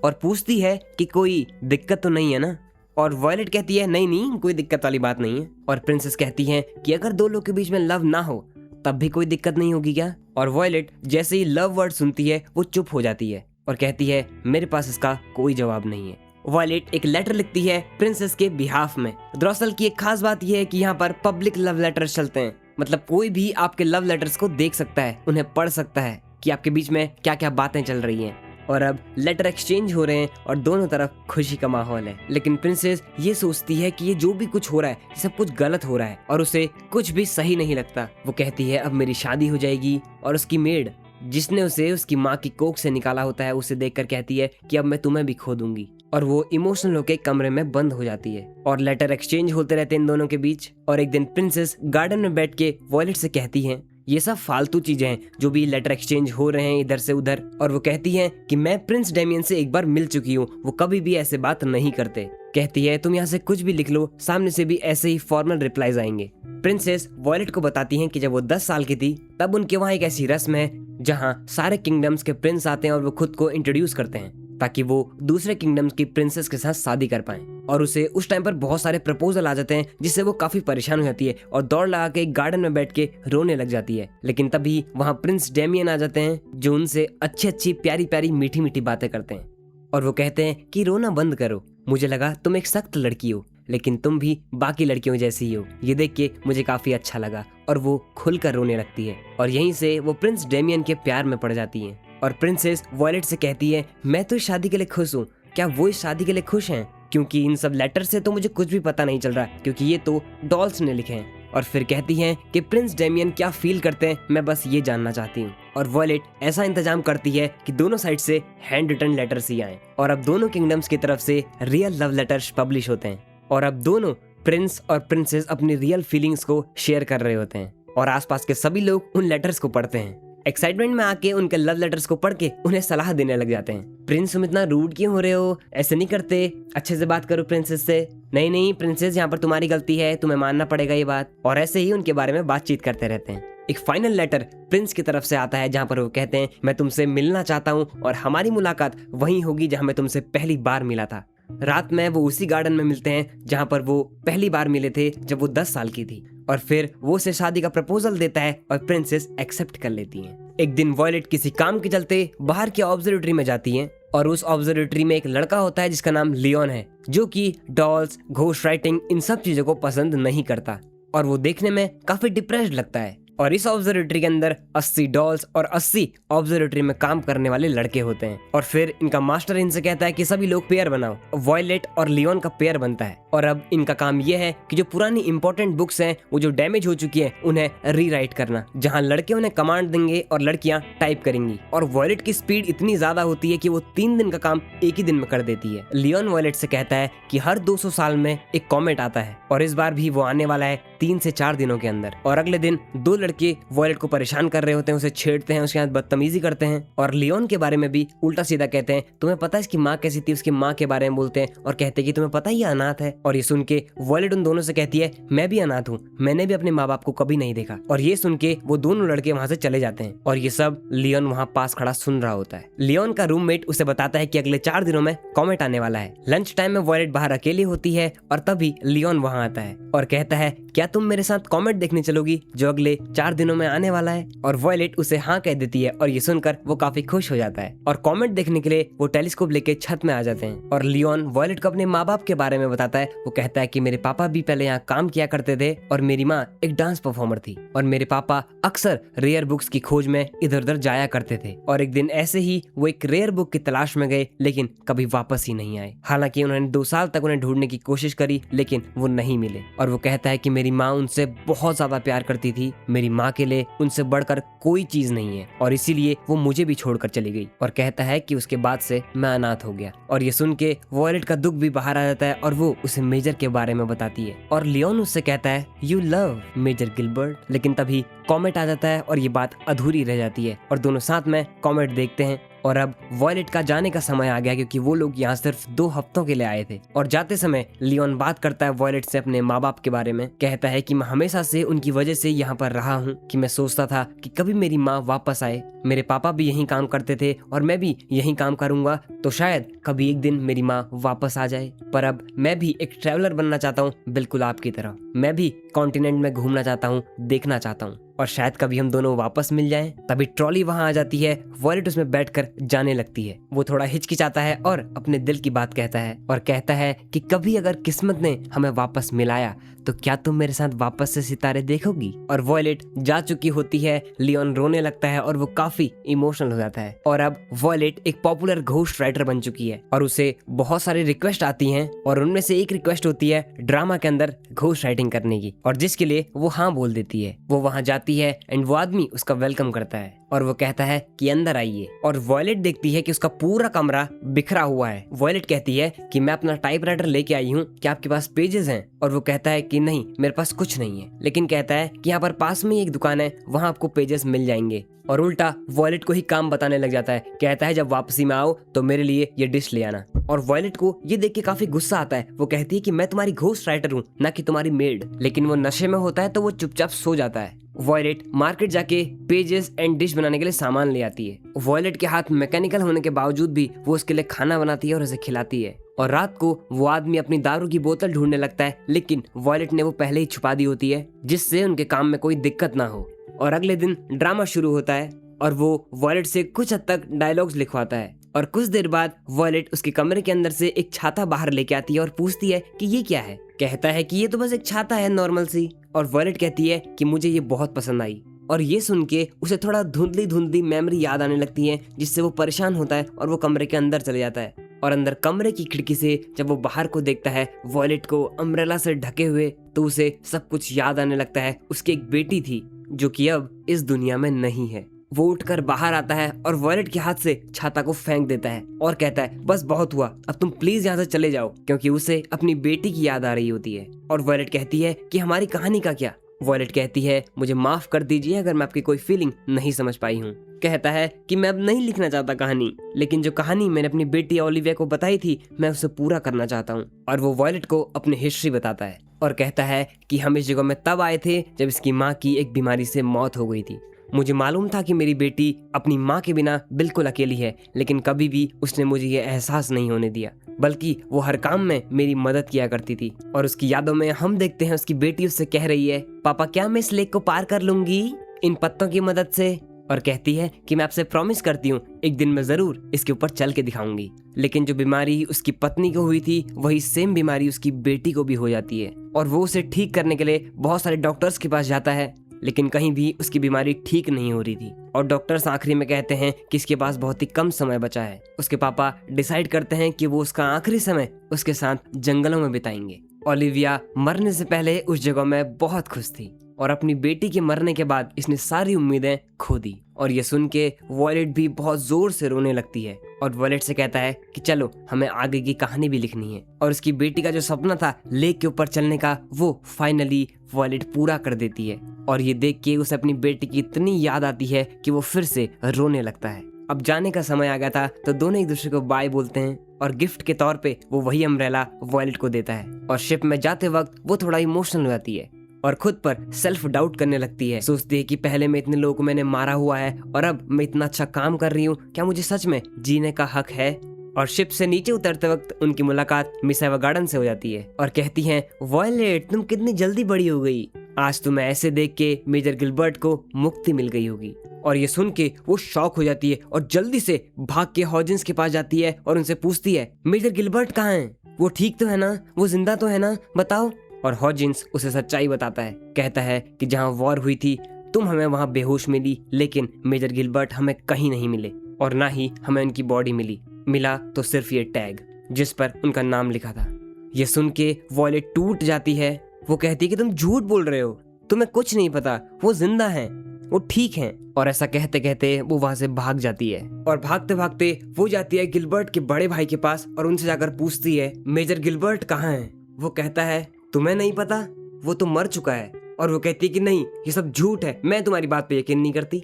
और पूछती है कि कोई दिक्कत तो नहीं है ना, और वॉयलेट कहती है नहीं नहीं, कोई दिक्कत वाली बात नहीं है। और प्रिंसेस कहती है कि अगर 2 लोग के बीच में लव ना हो तब भी कोई दिक्कत नहीं होगी क्या। और वॉयलेट जैसे ही लव वर्ड सुनती है वो चुप हो जाती है और कहती है मेरे पास इसका कोई जवाब नहीं है। वॉयलेट एक लेटर लिखती है प्रिंसेस के बिहाफ में। द्रोसेल की एक खास बात यह है कि यहाँ पर पब्लिक लव लेटर्स चलते हैं, मतलब कोई भी आपके लव लेटर्स को देख सकता है, उन्हें पढ़ सकता है कि आपके बीच में क्या क्या बातें चल रही हैं। और अब लेटर एक्सचेंज हो रहे हैं और दोनों तरफ खुशी का माहौल है। लेकिन प्रिंसेस ये सोचती है कि ये जो भी कुछ हो रहा है सब कुछ गलत हो रहा है और उसे कुछ भी सही नहीं लगता। वो कहती है अब मेरी शादी हो जाएगी, और उसकी मेड जिसने उसे उसकी माँ की कोख से निकाला होता है उसे देखकर कहती है कि अब मैं तुम्हें भी खो दूंगी। और वो इमोशनल होकर कमरे में बंद हो जाती है और लेटर एक्सचेंज होते रहते हैं इन दोनों के बीच। और एक दिन प्रिंसेस गार्डन में बैठ के वॉयलेट से कहती है ये सब फालतू चीजें हैं जो भी लेटर एक्सचेंज हो रहे हैं इधर से उधर। और वो कहती है कि मैं प्रिंस डेमियन से एक बार मिल चुकी हूँ, वो कभी भी ऐसे बात नहीं करते। कहती है तुम यहाँ से कुछ भी लिख लो, सामने से भी ऐसे ही फॉर्मल रिप्लाईज आएंगे। प्रिंसेस वॉयलेट को बताती हैं कि जब वो 10 साल की थी तब उनके वहाँ एक ऐसी रस्म है जहाँ सारे किंगडम्स के प्रिंस आते हैं और वो खुद को इंट्रोड्यूस करते हैं ताकि वो दूसरे किंगडम्स की प्रिंसेस के साथ शादी कर पाएं। और उसे उस टाइम पर बहुत सारे प्रपोजल आ जाते हैं जिससे वो काफी परेशान हो जाती है और दौड़ लगा के गार्डन में बैठ के रोने लग जाती है। लेकिन तभी वहाँ प्रिंस डेमियन आ जाते हैं जो उनसे अच्छी अच्छी प्यारी प्यारी मीठी मीठी बातें करते हैं और वो कहते हैं कि रोना बंद करो, मुझे लगा तुम एक सख्त लड़की हो लेकिन तुम भी बाकी लड़कियों जैसी ही हो। ये देख के मुझे काफी अच्छा लगा और वो खुलकर रोने लगती है और यहीं से वो प्रिंस डेमियन के प्यार में पड़ जाती है। और प्रिंसेस वॉयलेट से कहती है मैं तो इस शादी के लिए खुश हूँ, क्या वो इस शादी के लिए खुश हैं? क्योंकि इन सब लेटर से तो मुझे कुछ भी पता नहीं चल रहा क्योंकि ये तो डॉल्स ने लिखे हैं। और फिर कहती हैं कि प्रिंस डेमियन क्या फील करते हैं, मैं बस ये जानना चाहती हूँ। और वॉयलेट ऐसा इंतजाम करती है कि दोनों साइड से हैंड रिटन लेटर्स ही आए और अब दोनों किंगडम्स की तरफ से रियल लव लेटर्स पब्लिश होते हैं और अब दोनों प्रिंस और प्रिंसेस अपनी रियल फीलिंग्स को शेयर कर रहे होते हैं और आसपास के सभी लोग उन लेटर्स को पढ़ते हैं। एक्साइटमेंट में आके उनके लव लेटर्स को पढ़ के उन्हें सलाह देने लग जाते हैं। प्रिंस तुम इतना रूड क्यों हो रहे हो, ऐसे नहीं करते, अच्छे से बात करो प्रिंसेस से। नहीं नहीं प्रिंसेस, यहाँ पर तुम्हारी गलती है, तुम्हें मानना पड़ेगा ये बात। और ऐसे ही उनके बारे में बातचीत करते रहते हैं। एक फाइनल लेटर प्रिंस की तरफ से आता है जहाँ पर वो कहते हैं मैं तुमसे मिलना चाहता हूँ और हमारी मुलाकात वहीं होगी जहाँ मैं तुमसे पहली बार मिला था। रात में वो उसी गार्डन में मिलते हैं जहाँ पर वो पहली बार मिले थे जब वो 10 साल की थी और फिर वो उसे शादी का प्रपोजल देता है और प्रिंसेस एक्सेप्ट कर लेती हैं। एक दिन वॉयलेट किसी काम के चलते बाहर की ऑब्जर्वेटरी में जाती हैं और उस ऑब्जर्वेटरी में एक लड़का होता है जिसका नाम लियोन है जो कि डॉल्स, घोस्ट राइटिंग इन सब चीजों को पसंद नहीं करता और वो देखने में काफी डिप्रेस्ड लगता है। और इस ऑब्जर्वेटरी के अंदर 80 डॉल्स और 80 ऑब्जर्वेटरी में काम करने वाले लड़के होते हैं और फिर इनका मास्टर इनसे कहता है कि सभी लोग पेयर बनाओ। वॉयलेट और लियोन का पेयर बनता है और अब इनका काम यह है कि जो पुरानी इंपॉर्टेंट बुक्स हैं वो जो डैमेज हो चुकी हैं उन्हें रीराइट करना, जहां लड़के उन्हें कमांड देंगे और लड़कियां टाइप करेंगी। और वॉयलेट की स्पीड इतनी ज्यादा होती है कि वो 3 दिन का काम एक ही दिन में कर देती है। लियोन वॉयलेट से कहता है कि हर 200 साल में एक कॉमेट आता है और इस बार भी वो आने वाला है 3 से 4 दिनों के अंदर। और अगले दिन 2 लड़के वॉयलेट को परेशान कर रहे होते हैं, उसे छेड़ते हैं, उसके साथ बदतमीजी करते हैं और लियोन के बारे में भी उल्टा सीधा कहते हैं। तुम्हें पता है इसकी माँ कैसी थी? उसकी माँ के बारे में बोलते हैं और कहते हैं कि तुम्हें पता है ये अनाथ है। और ये सुन के वॉयलेट उन दोनों से कहती है मैं भी अनाथ हूँ, मैंने भी अपने माँ बाप को कभी नहीं देखा। और ये सुन के वो दोनों लड़के वहाँ से चले जाते हैं और ये सब लियोन वहाँ पास खड़ा सुन रहा होता है। लियोन का रूममेट उसे बताता है कि अगले 4 दिनों में कॉमेट आने वाला है। लंच टाइम में वॉयलेट बाहर अकेली होती है और तभी लियोन वहाँ आता है और कहता है क्या तुम मेरे साथ कॉमेट देखने चलोगी जो अगले 4 दिनों में आने वाला है? और वॉयलेट उसे हाँ कह देती है और ये सुनकर वो काफी खुश हो जाता है और कॉमेट देखने के लिए वो टेलीस्कोप लेके छत में आ जाते हैं। और लियोन वॉयलेट को अपने माँ बाप के बारे में बताता है। वो कहता है कि मेरे पापा भी पहले यहाँ काम किया करते थे और मेरी माँ एक डांस परफॉर्मर थी और मेरे पापा अक्सर रेयर बुक्स की खोज में इधर उधर जाया करते थे। और एक दिन ऐसे ही वो एक रेयर बुक की तलाश में गए लेकिन कभी वापस ही नहीं आए। हालांकि उन्होंने 2 साल तक उन्हें ढूंढने की कोशिश करी लेकिन वो नहीं मिले। और वो कहता है कि मेरी माँ उनसे बहुत ज्यादा प्यार करती थी, मेरी माँ के लिए उनसे बढ़कर कोई चीज नहीं है और इसीलिए वो मुझे भी छोड़कर चली गई। और कहता है कि उसके बाद से मैं अनाथ हो गया। और ये सुन के वॉयलेट का दुख भी बाहर आ जाता है और वो उसे मेजर के बारे में बताती है और लियोन उससे कहता है यू लव मेजर गिलबर्ट। लेकिन तभी कॉमेट आ जाता है और ये बात अधूरी रह जाती है और दोनों साथ में कॉमेट देखते हैं। और अब वॉयलेट का जाने का समय आ गया क्योंकि वो लोग यहाँ सिर्फ 2 हफ्तों के लिए आए थे। और जाते समय लियोन बात करता है वॉयलेट से अपने माँ बाप के बारे में। कहता है कि मैं हमेशा से उनकी वजह से यहाँ पर रहा हूँ कि मैं सोचता था कि कभी मेरी माँ वापस आए। मेरे पापा भी यहीं काम करते थे और मैं भी यहीं काम करूंगा तो शायद कभी एक दिन मेरी माँ वापस आ जाए। पर अब मैं भी एक ट्रैवलर बनना चाहता हूँ बिल्कुल आपकी तरह। मैं भी कॉन्टिनेंट में घूमना चाहता हूँ, देखना चाहता हूँ और शायद कभी हम दोनों वापस मिल जाएं। तभी ट्रॉली वहां आ जाती है, वॉयलेट उसमें बैठकर जाने लगती है। वो थोड़ा हिचकिचाता है और अपने दिल की बात कहता है और कहता है कि कभी अगर किस्मत ने हमें वापस मिलाया तो क्या तुम मेरे साथ वापस से सितारे देखोगी? और वॉयलेट जा चुकी होती है। लियोन रोने लगता है और वो काफी इमोशनल हो जाता है। और अब वॉयलेट एक पॉपुलर घोस्ट राइटर बन चुकी है और उसे बहुत सारी रिक्वेस्ट आती हैं और उनमें से एक रिक्वेस्ट होती है ड्रामा के अंदर घोस्ट राइटिंग करने की और जिसके लिए वो हाँ बोल देती है। वो वहां जाती है एंड वो आदमी उसका वेलकम करता है और वो कहता है कि अंदर आइए। और वॉयलेट देखती है कि उसका पूरा कमरा बिखरा हुआ है। वॉयलेट कहती है कि मैं अपना टाइपराइटर लेके आई हूँ, क्या आपके पास पेजेस हैं? और वो कहता है कि नहीं मेरे पास कुछ नहीं है, लेकिन कहता है कि यहाँ पर पास में ही एक दुकान है, वहाँ आपको पेजेस मिल जाएंगे। और उल्टा वॉयलेट को ही काम बताने लग जाता है। कहता है जब वापसी में आओ तो मेरे लिए ये डिश ले आना। और वॉयलेट को ये देख के काफी गुस्सा आता है। वो कहती है कि मैं तुम्हारी घोस्ट राइटर हूँ, ना कि तुम्हारी मेड। लेकिन वो नशे में होता है तो वो चुपचाप सो जाता है। वॉयलेट मार्केट जाके पेजेस एंड डिश बनाने के लिए सामान ले आती है। वॉयलेट के हाथ मैकेनिकल होने के बावजूद भी वो उसके लिए खाना बनाती है और उसे खिलाती है। और रात को वो आदमी अपनी दारू की बोतल ढूंढने लगता है लेकिन वॉयलेट ने वो पहले ही छुपा दी होती है जिससे उनके काम में कोई दिक्कत ना हो। और अगले दिन ड्रामा शुरू होता है और वो वॉयलेट से कुछ हद तक डायलॉग्स लिखवाता है। और कुछ देर बाद वॉयलेट उसके कमरे के अंदर से एक छाता बाहर लेके आती है और पूछती है कि ये क्या है? कहता है कि ये तो बस एक छाता है नॉर्मल सी। और वॉयलेट कहती है कि मुझे ये बहुत पसंद आई। और ये सुन के उसे थोड़ा धुंधली धुंधली मेमोरी याद आने लगती है जिससे वो परेशान होता है और वो कमरे के अंदर चले जाता है। और अंदर कमरे की खिड़की से जब वो बाहर को देखता है वॉयलेट को अम्ब्रेला से ढके हुए, तो उसे सब कुछ याद आने लगता है। उसकी एक बेटी थी जो कि अब इस दुनिया में नहीं है। वो उठकर बाहर आता है और वॉयलेट के हाथ से छाता को फेंक देता है और कहता है बस बहुत हुआ, अब तुम प्लीज यहाँ से चले जाओ, क्योंकि उसे अपनी बेटी की याद आ रही होती है। और वॉयलेट कहती है कि हमारी कहानी का क्या? वॉयलेट कहती है मुझे माफ कर दीजिए अगर मैं आपकी कोई फीलिंग नहीं समझ पाई हूँ। कहता है कि मैं अब नहीं लिखना चाहता कहानी, लेकिन जो कहानी मैंने अपनी बेटी ओलिविया को बताई थी मैं उसे पूरा करना चाहता हूँ। और वो वॉयलेट को अपनी हिस्ट्री बताता है और कहता है कि हम इस जगह में तब आए थे जब इसकी माँ की एक बीमारी से मौत हो गई थी। मुझे मालूम था कि मेरी बेटी अपनी माँ के बिना बिल्कुल अकेली है, लेकिन कभी भी उसने मुझे ये एहसास नहीं होने दिया, बल्कि वो हर काम में मेरी मदद किया करती थी। और उसकी यादों में हम देखते हैं उसकी बेटी उससे कह रही है पापा क्या मैं इस लेक को पार कर लूंगी इन पत्तों की मदद से? और कहती है कि मैं आपसे प्रॉमिस करती हूँ एक दिन मैं जरूर इसके ऊपर चल के दिखाऊंगी। लेकिन जो बीमारी उसकी पत्नी को हुई थी वही सेम बीमारी उसकी बेटी को भी हो जाती है और वो उसे ठीक करने के लिए बहुत सारे डॉक्टर्स के पास जाता है, लेकिन कहीं भी उसकी बीमारी ठीक नहीं हो रही थी। और डॉक्टर्स आखिरी में कहते हैं कि इसके पास बहुत ही कम समय बचा है। उसके पापा डिसाइड करते हैं कि वो उसका आखिरी समय उसके साथ जंगलों में बिताएंगे। ओलिविया मरने से पहले उस जगह में बहुत खुश थी और अपनी बेटी के मरने के बाद इसने सारी उम्मीदें खो दी। और ये सुन के वॉयलेट भी बहुत जोर से रोने लगती है और वॉयलेट से कहता है कि चलो हमें आगे की कहानी भी लिखनी है। और उसकी बेटी का जो सपना था लेक के ऊपर चलने का, वो फाइनली वॉयलेट पूरा कर देती है। और ये देख के उसे अपनी बेटी की इतनी याद आती है कि वो फिर से रोने लगता है। अब जाने का समय आ गया था तो दोनों एक दूसरे को बाय बोलते हैं और गिफ्ट के तौर पे वो वही अम्ब्रेला वॉयलेट को देता है। और शिप में जाते वक्त वो थोड़ा इमोशनल हो जाती है और खुद पर सेल्फ डाउट करने लगती है। सोचती है कि पहले मैं इतने लोगों को मैंने मारा हुआ है और अब मैं इतना अच्छा काम कर रही हूँ, क्या मुझे सच में जीने का हक है? और शिप से नीचे उतरते वक्त उनकी मुलाकात मिस एवागार्डन से हो जाती है और कहती हैं, वॉयलेट तुम कितनी जल्दी बड़ी हो गई, आज तुम्हें ऐसे देख के मेजर गिलबर्ट को मुक्ति मिल गई होगी। और ये सुन के वो शॉक हो जाती है और जल्दी से भाग के हॉजिंस के पास जाती है और उनसे पूछती है, मेजर गिलबर्ट कहाँ हैं? वो ठीक तो है ना? वो जिंदा तो है ना? बताओ। और हॉजिंस उसे सच्चाई बताता है। कहता है कि जहाँ वॉर हुई थी तुम हमें वहाँ बेहोश मिली, लेकिन मेजर गिलबर्ट हमें कहीं नहीं मिले और ना ही हमें उनकी बॉडी मिला तो सिर्फ ये टैग जिस पर उनका नाम लिखा था। ये सुन के वॉयलेट टूट जाती है। वो कहती है कि तुम झूठ बोल रहे हो, तुम्हें कुछ नहीं पता, वो जिंदा हैं, वो ठीक हैं। और ऐसा कहते कहते वो वहां से भाग जाती है और भागते भागते वो जाती है गिलबर्ट के बड़े भाई के पास और उनसे जाकर पूछती है, मेजर गिलबर्ट कहाँ है? वो कहता है, तुम्हें नहीं पता, वो तो मर चुका है। और वो कहती है कि नहीं, ये सब झूठ है, मैं तुम्हारी बात पे यकीन नहीं करती।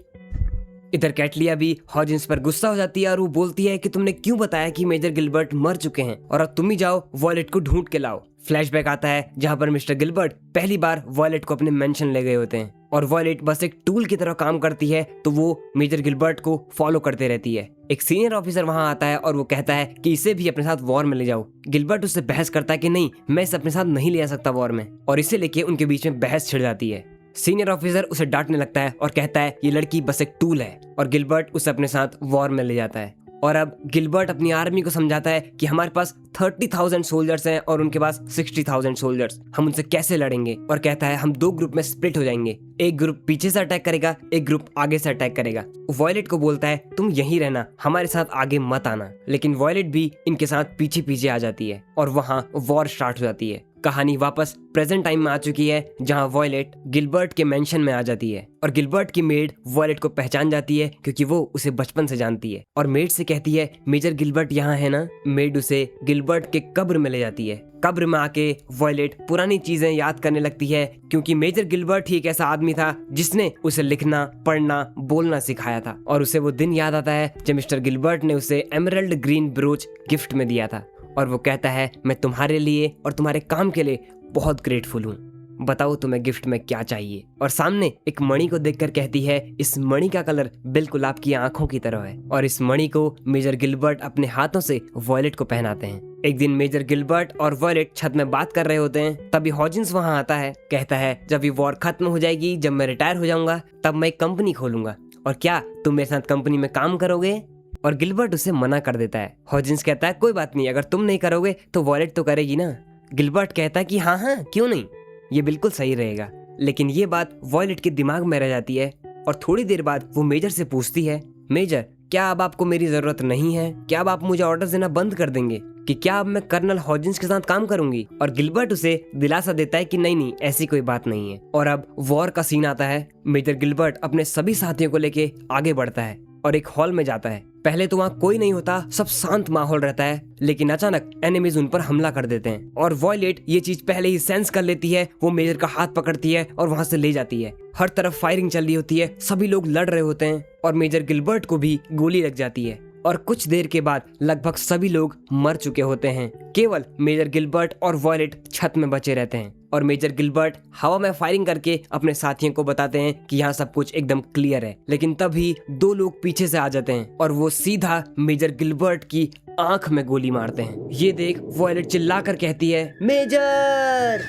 इधर कैटलिया भी हॉजिंस पर गुस्सा हो जाती है और वो बोलती है कि तुमने क्यों बताया कि मेजर गिलबर्ट मर चुके हैं, और अब तुम ही जाओ वॉयलेट को ढूंढ के लाओ। फ्लैशबैक आता है जहां पर मिस्टर गिलबर्ट पहली बार वॉयलेट को अपने मेंशन ले गए होते हैं और वॉयलेट बस एक टूल की तरह काम करती है, तो वो मेजर गिलबर्ट को फॉलो करते रहती है। एक सीनियर ऑफिसर वहां आता है और वो कहता है कि इसे भी अपने साथ वॉर में ले जाओ। गिलबर्ट उससे बहस करता है कि नहीं, मैं इसे अपने साथ नहीं ले जा सकता वॉर में, और इसे लेके उनके बीच में बहस छिड़ जाती है। सीनियर ऑफिसर उसे डांटने लगता है और कहता है ये लड़की बस एक टूल है, और गिलबर्ट उसे अपने साथ वॉर में ले जाता है। और अब गिलबर्ट अपनी आर्मी को समझाता है कि हमारे पास 30,000 सोल्जर्स हैं और उनके पास 60,000 सोल्जर्स, हम उनसे कैसे लड़ेंगे। और कहता है हम 2 ग्रुप में स्प्लिट हो जाएंगे, एक ग्रुप पीछे से अटैक करेगा, एक ग्रुप आगे से अटैक करेगा। वॉयलेट को बोलता है तुम यहीं रहना, हमारे साथ आगे मत आना, लेकिन वॉयलेट भी इनके साथ पीछे पीछे आ जाती है और वहां वॉर स्टार्ट हो जाती है। कहानी वापस प्रेजेंट टाइम में आ चुकी है जहां वॉयलेट गिलबर्ट के मेंशन में आ जाती है और गिलबर्ट की मेड वॉयलेट को पहचान जाती है क्योंकि वो उसे बचपन से जानती है और मेड से कहती है मेजर गिलबर्ट यहाँ है ना। मेड उसे गिलबर्ट के कब्र में ले जाती है। कब्र में आके वॉयलेट पुरानी चीजें याद करने लगती है क्योंकि मेजर गिलबर्ट ही एक ऐसा आदमी था जिसने उसे लिखना, पढ़ना, बोलना सिखाया था। और उसे वो दिन याद आता है जब मिस्टर गिलबर्ट ने उसे एमरल्ड ग्रीन ब्रोच गिफ्ट में दिया था और वो कहता है मैं तुम्हारे लिए और तुम्हारे काम के लिए बहुत ग्रेटफुल हूँ, बताओ तुम्हें गिफ्ट में क्या चाहिए। और सामने एक मणि को देखकर कहती है इस मणि का कलर बिल्कुल आपकी आंखों की तरह है। और इस मणि को मेजर गिलबर्ट अपने हाथों से वॉयलेट को पहनाते हैं। एक दिन मेजर गिलबर्ट और वॉयलेट छत में बात कर रहे होते हैं, तभी हॉजिंस वहां आता है। कहता है जब ये वॉर खत्म हो जाएगी, जब मैं रिटायर हो जाऊंगा, तब मैं एक कंपनी खोलूंगा और क्या तुम मेरे साथ कंपनी में काम करोगे। और गिलबर्ट उसे मना कर देता है। हॉजिंस कहता है कोई बात नहीं, अगर तुम नहीं करोगे तो वॉयलेट तो करेगी ना। गिलबर्ट कहता है कि हाँ हाँ क्यों नहीं, ये बिल्कुल सही रहेगा। लेकिन ये बात वॉयलेट के दिमाग में रह जाती है और थोड़ी देर बाद वो मेजर से पूछती है मेजर क्या अब आपको मेरी जरूरत नहीं है? क्या अब आप मुझे ऑर्डर देना बंद कर देंगे कि क्या अब मैं कर्नल हॉजिंस के साथ काम करूंगी? और गिलबर्ट उसे दिलासा देता है कि नहीं नहीं ऐसी कोई बात नहीं है। और अब वॉर का सीन आता है। मेजर गिलबर्ट अपने सभी साथियों को लेके आगे बढ़ता है और एक हॉल में जाता है। पहले तो वहाँ कोई नहीं होता, सब शांत माहौल रहता है, लेकिन अचानक एनिमीज उन पर हमला कर देते हैं और वॉयलेट ये चीज पहले ही सेंस कर लेती है। वो मेजर का हाथ पकड़ती है और वहाँ से ले जाती है। हर तरफ फायरिंग चल रही होती है, सभी लोग लड़ रहे होते हैं और मेजर गिलबर्ट को भी गोली लग जाती है। और कुछ देर के बाद लगभग सभी लोग मर चुके होते हैं, केवल मेजर गिलबर्ट और वॉयलेट छत में बचे रहते हैं। और मेजर गिलबर्ट हवा में फायरिंग करके अपने साथियों को बताते हैं कि यहाँ सब कुछ एकदम क्लियर है, लेकिन तभी 2 लोग पीछे से आ जाते हैं और वो सीधा मेजर गिलबर्ट की आंख में गोली मारते हैं। ये देख वॉयलेट चिल्लाकर कहती है मेजर।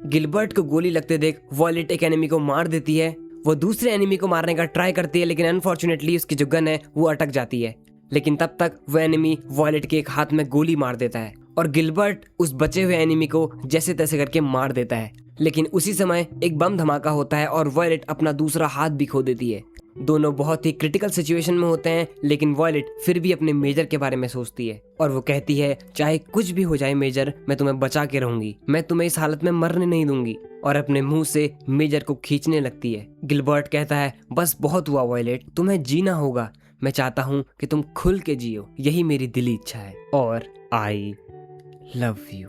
गिलबर्ट को गोली लगते देख वॉयलेट एक एनिमी को मार देती है। वो दूसरे एनिमी को मारने का ट्राई करती है, लेकिन अनफॉर्चुनेटली उसकी जो गन है वो अटक जाती है। लेकिन तब तक वो एनिमी वॉयलेट के एक हाथ में गोली मार देता है और गिलबर्ट उस बचे हुए एनिमी को जैसे तैसे करके मार देता है। लेकिन उसी समय एक बम धमाका होता है और वॉयलेट अपना दूसरा हाथ भी खो देती है। दोनों बहुत ही क्रिटिकल सिचुएशन में होते हैं, लेकिन वॉयलेट फिर भी अपने मेजर के बारे में सोचती है और वो कहती है चाहे कुछ भी हो जाए मेजर, मैं तुम्हें बचा के रहूंगी, मैं तुम्हें इस हालत में मरने नहीं दूंगी। और अपने मुंह से मेजर को खींचने लगती है। गिलबर्ट कहता है बस बहुत हुआ वॉयलेट, तुम्हें जीना होगा, मैं चाहता हूँ कि तुम खुल के जियो, यही मेरी दिली इच्छा है, और आई लव यू।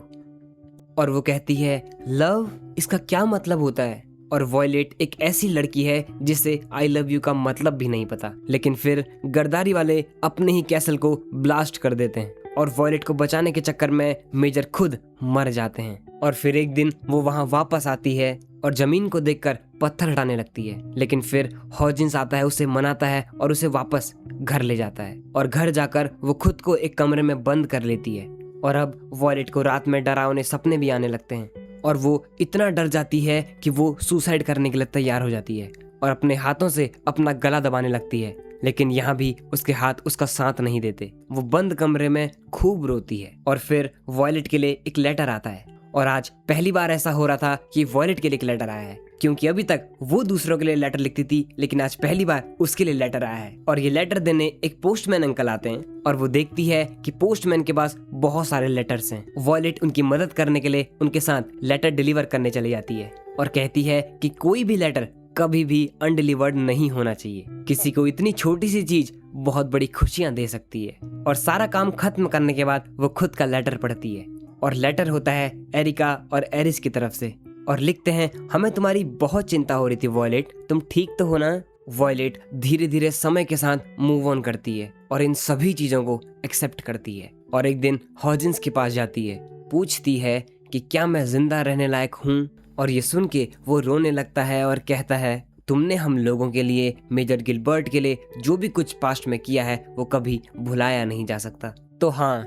और वो कहती है लव, इसका क्या मतलब होता है? और वॉयलेट एक ऐसी लड़की है जिसे आई लव यू का मतलब भी नहीं पता, लेकिन फिर गरदारी वाले अपने ही कैसल को ब्लास्ट कर देते हैं और वॉयलेट को बचाने के चक्कर में मेजर खुद मर जाते हैं। और फिर एक दिन वो वहां वापस आती है और जमीन को देखकर पत्थर हटाने लगती है, लेकिन फिर हॉजिंस आता है, उसे मनाता है और उसे वापस घर ले जाता है। और घर जाकर वो खुद को एक कमरे में बंद कर लेती है। और अब वॉयलेट को रात में डरावने सपने भी आने लगते हैं और वो इतना डर जाती है कि वो सुसाइड करने के लिए तैयार हो जाती है और अपने हाथों से अपना गला दबाने लगती है, लेकिन यहाँ भी उसके हाथ उसका साथ नहीं देते। वो बंद कमरे में खूब रोती है और फिर वॉयलेट के लिए एक लेटर आता है। और आज पहली बार ऐसा हो रहा था कि वॉयलेट के लिए एक लेटर आया है, क्योंकि अभी तक वो दूसरों के लिए लेटर लिखती थी, लेकिन आज पहली बार उसके लिए लेटर आया है। और ये लेटर देने एक पोस्टमैन अंकल आते हैं और वो देखती है कि पोस्टमैन के पास बहुत सारे लेटर्स हैं। वॉयलेट उनकी मदद करने के लिए उनके साथ लेटर डिलीवर करने चली जाती है और कहती है कि कोई भी लेटर कभी भी अनडिलीवर्ड नहीं होना चाहिए। किसी को इतनी छोटी सी चीज बहुत बड़ी खुशियां दे सकती है। और सारा काम खत्म करने के बाद वो खुद का लेटर पढ़ती है और लेटर होता है एरिका और एरिस की तरफ से और लिखते हैं, हमें तुम्हारी बहुत चिंता हो रही थी वॉयलेट, तुम ठीक तो हो ना? वॉयलेट धीरे धीरे समय के साथ मूव ऑन करती है और इन सभी चीजों को एक्सेप्ट करती है। और एक दिन हॉजिंस के पास जाती है, पूछती है कि क्या मैं जिंदा रहने लायक हूँ? और ये सुन के वो रोने लगता है और कहता है, तुमने हम लोगों के लिए, मेजर गिलबर्ट के लिए जो भी कुछ पास्ट में किया है वो कभी भुलाया नहीं जा सकता। तो हाँ,